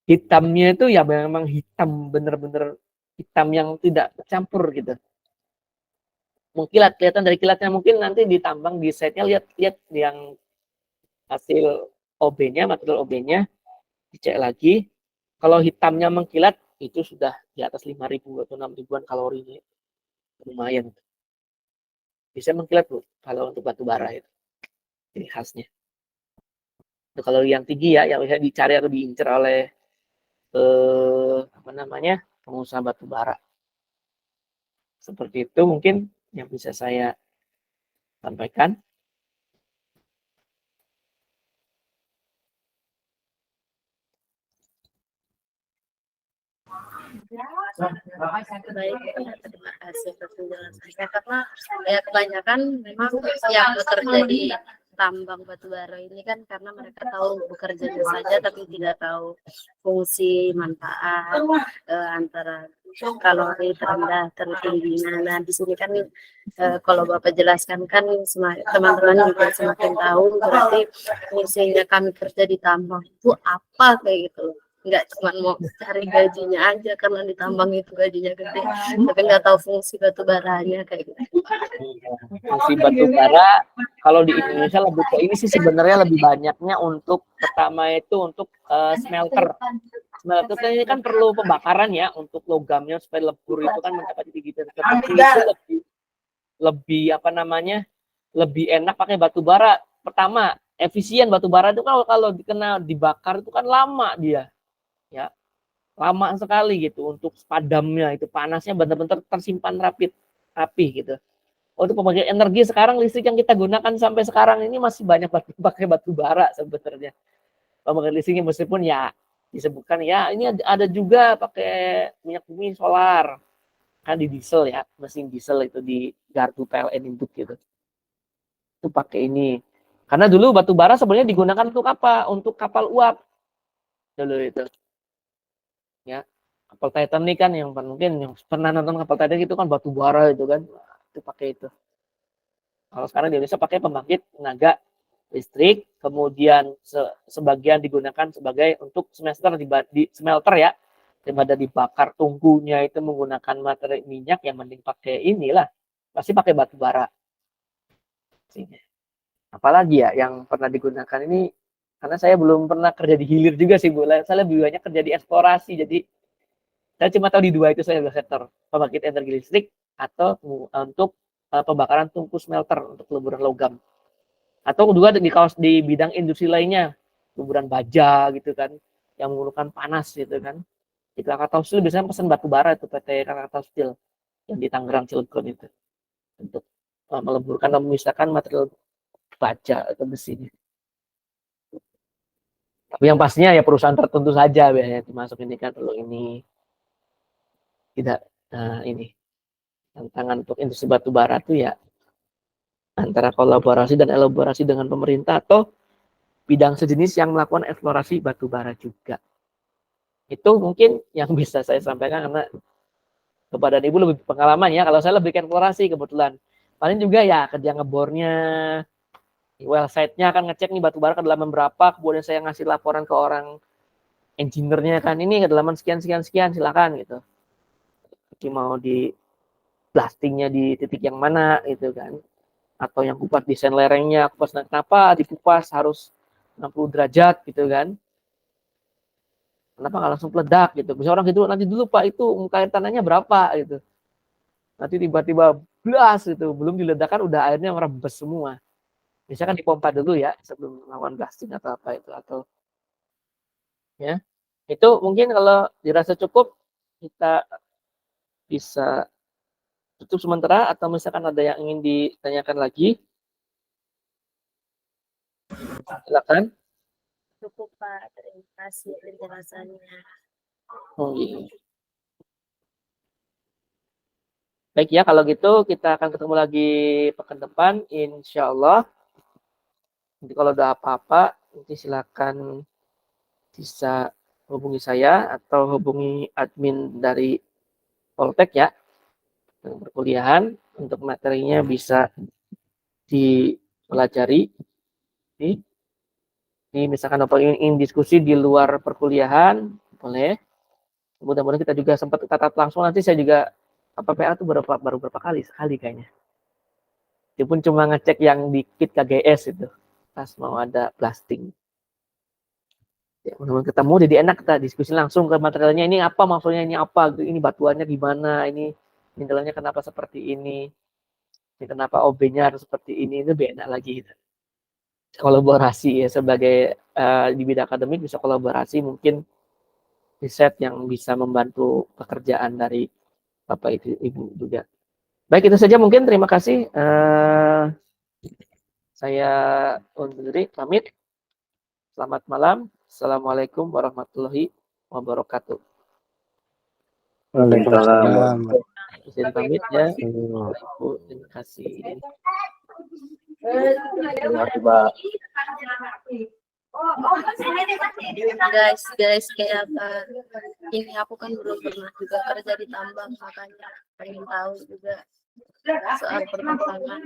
Hitamnya itu ya memang hitam, bener-bener hitam yang tidak campur gitu. Mengkilat, kelihatan dari kilatnya. Mungkin nanti ditambang di site-nya, lihat yang hasil OB-nya, material OB-nya, dicek lagi. Kalau hitamnya mengkilat, itu sudah di atas 5.000 atau 6.000-an kalorinya. Lumayan. Bisa mengkilat Bu, kalau untuk batu bara itu. Ini khasnya. Itu kalau yang tinggi ya, yang bisa dicari atau diincar oleh pengusaha batu bara. Seperti itu mungkin yang bisa saya sampaikan. Baik, terima kasih atas penjelasannya. Karena ya kebanyakan memang yang bekerja di tambang batu bara ini kan karena mereka tahu bekerjanya saja tapi tidak tahu fungsi manfaat antara kalori terendah tertinggi. Nah di sini kan kalau Bapak jelaskan kan teman-teman juga semakin tahu berarti fungsinya kami kerja di tambang itu apa kayak gitu loh. Nggak cuma mau cari gajinya aja karena ditambang itu gajinya gede, tapi nggak tahu fungsi batu baranya kayak gitu. Fungsi batu bara kalau di Indonesia lebih ke ini sih sebenarnya lebih banyaknya untuk pertama itu untuk smelter. Smelter ini kan perlu pembakaran ya untuk logamnya supaya lebur itu kan mencapai titik tertentu, itu lebih lebih enak pakai batu bara. Pertama efisien, batu bara itu kalau dibakar itu kan lama dia ya. lama sekali gitu untuk padamnya, itu panasnya benar-benar tersimpan rapi gitu. Untuk pembangkit energi sekarang listrik yang kita gunakan sampai sekarang ini masih banyak pakai batu bara sebenarnya. Pembangkit listriknya meskipun ya disebutkan ya ini ada juga pakai minyak bumi solar kan di diesel ya, mesin diesel itu di gardu PLN induk gitu. Itu pakai ini. Karena dulu batu bara sebenarnya digunakan untuk apa? Untuk kapal uap. Dulu itu. Ya. Kapal Titanic kan yang mungkin yang pernah nonton kapal Titanic itu kan batu bara itu kan. Itu pakai itu. Kalau sekarang di Indonesia pakai pembangkit tenaga listrik, kemudian sebagian digunakan sebagai untuk di smelter ya. Daripada dibakar tungkunya itu menggunakan materi minyak, yang mending pakai inilah. Pasti pakai batu bara. Apalagi ya yang pernah digunakan ini, karena saya belum pernah kerja di hilir juga sih Bu. Saya lebih banyak kerja di eksplorasi, jadi saya cuma tahu di dua itu saya sektor, pembangkit energi listrik atau untuk pembakaran tungku smelter untuk peleburan logam. Atau juga di bidang industri lainnya, peleburan baja gitu kan, yang menggunakan panas gitu kan. Di Krakatau Steel biasanya pesan batu bara itu PT Krakatau Steel yang di Tangerang Cilegon itu untuk meleburkan dan memisahkan material baja atau besinya. Tapi yang pastinya ya perusahaan tertentu saja biasanya termasuk ini kan kalau ini tidak ini tantangan untuk industri batu bara itu ya antara kolaborasi dan elaborasi dengan pemerintah atau bidang sejenis yang melakukan eksplorasi batu bara juga. Itu mungkin yang bisa saya sampaikan karena kepada Ibu lebih pengalaman ya. Kalau saya lebih eksplorasi kebetulan. Paling juga ya kerja ngebornya, well site-nya akan ngecek nih batu bara kedalaman berapa, kemudian saya ngasih laporan ke orang engineer-nya kan ini kedalaman sekian silakan gitu. Jadi mau di blastingnya di titik yang mana gitu kan. Atau yang kupas desain lerengnya, kupas kenapa dikupas harus 60 derajat gitu kan. Kenapa nggak langsung peledak gitu. Bisa orang gitu, nanti dulu Pak itu muka air tanahnya berapa gitu. Nanti tiba-tiba blas gitu, belum diledakkan udah airnya merembes semua. Misalkan dipompa dulu ya sebelum melakukan blasting atau apa itu atau ya. Itu mungkin kalau dirasa cukup kita bisa tutup sementara atau misalkan ada yang ingin ditanyakan lagi. Silakan. Cukup Pak, terima kasih penjelasannya. Oh, iya. Baik ya, kalau gitu kita akan ketemu lagi pekan depan, insya Allah. Nanti kalau ada apa-apa, nanti silakan bisa hubungi saya atau hubungi admin dari Poltek ya, perkuliahan untuk materinya bisa dipelajari. Ini misalkan Bapak ingin diskusi di luar perkuliahan, boleh. Mudah-mudahan kita juga sempat tatap langsung, nanti saya juga PPA itu baru berapa kali, sekali kayaknya. Itu pun cuma ngecek yang di kit KGS itu, pas mau ada blasting. Ya, mudah-mudahan ketemu, jadi enak kita diskusi langsung ke materialnya, ini apa maksudnya, ini apa, ini batuannya gimana, ini mineralnya kenapa seperti ini kenapa OB-nya harus seperti ini, itu beda lagi. Kolaborasi ya, sebagai di bidang akademik bisa kolaborasi, mungkin riset yang bisa membantu pekerjaan dari Bapak Ibu juga. Baik, itu saja mungkin. Terima kasih. Saya undur diri, pamit. Selamat malam. Assalamualaikum warahmatullahi wabarakatuh. Waalaikumsalam. Bisa pamit ya. Ibu, terima kasih. Guys, kayak apa? Ini aku kan belum pernah juga kerja di tambang, makanya pengen tahu juga soal pertambangan.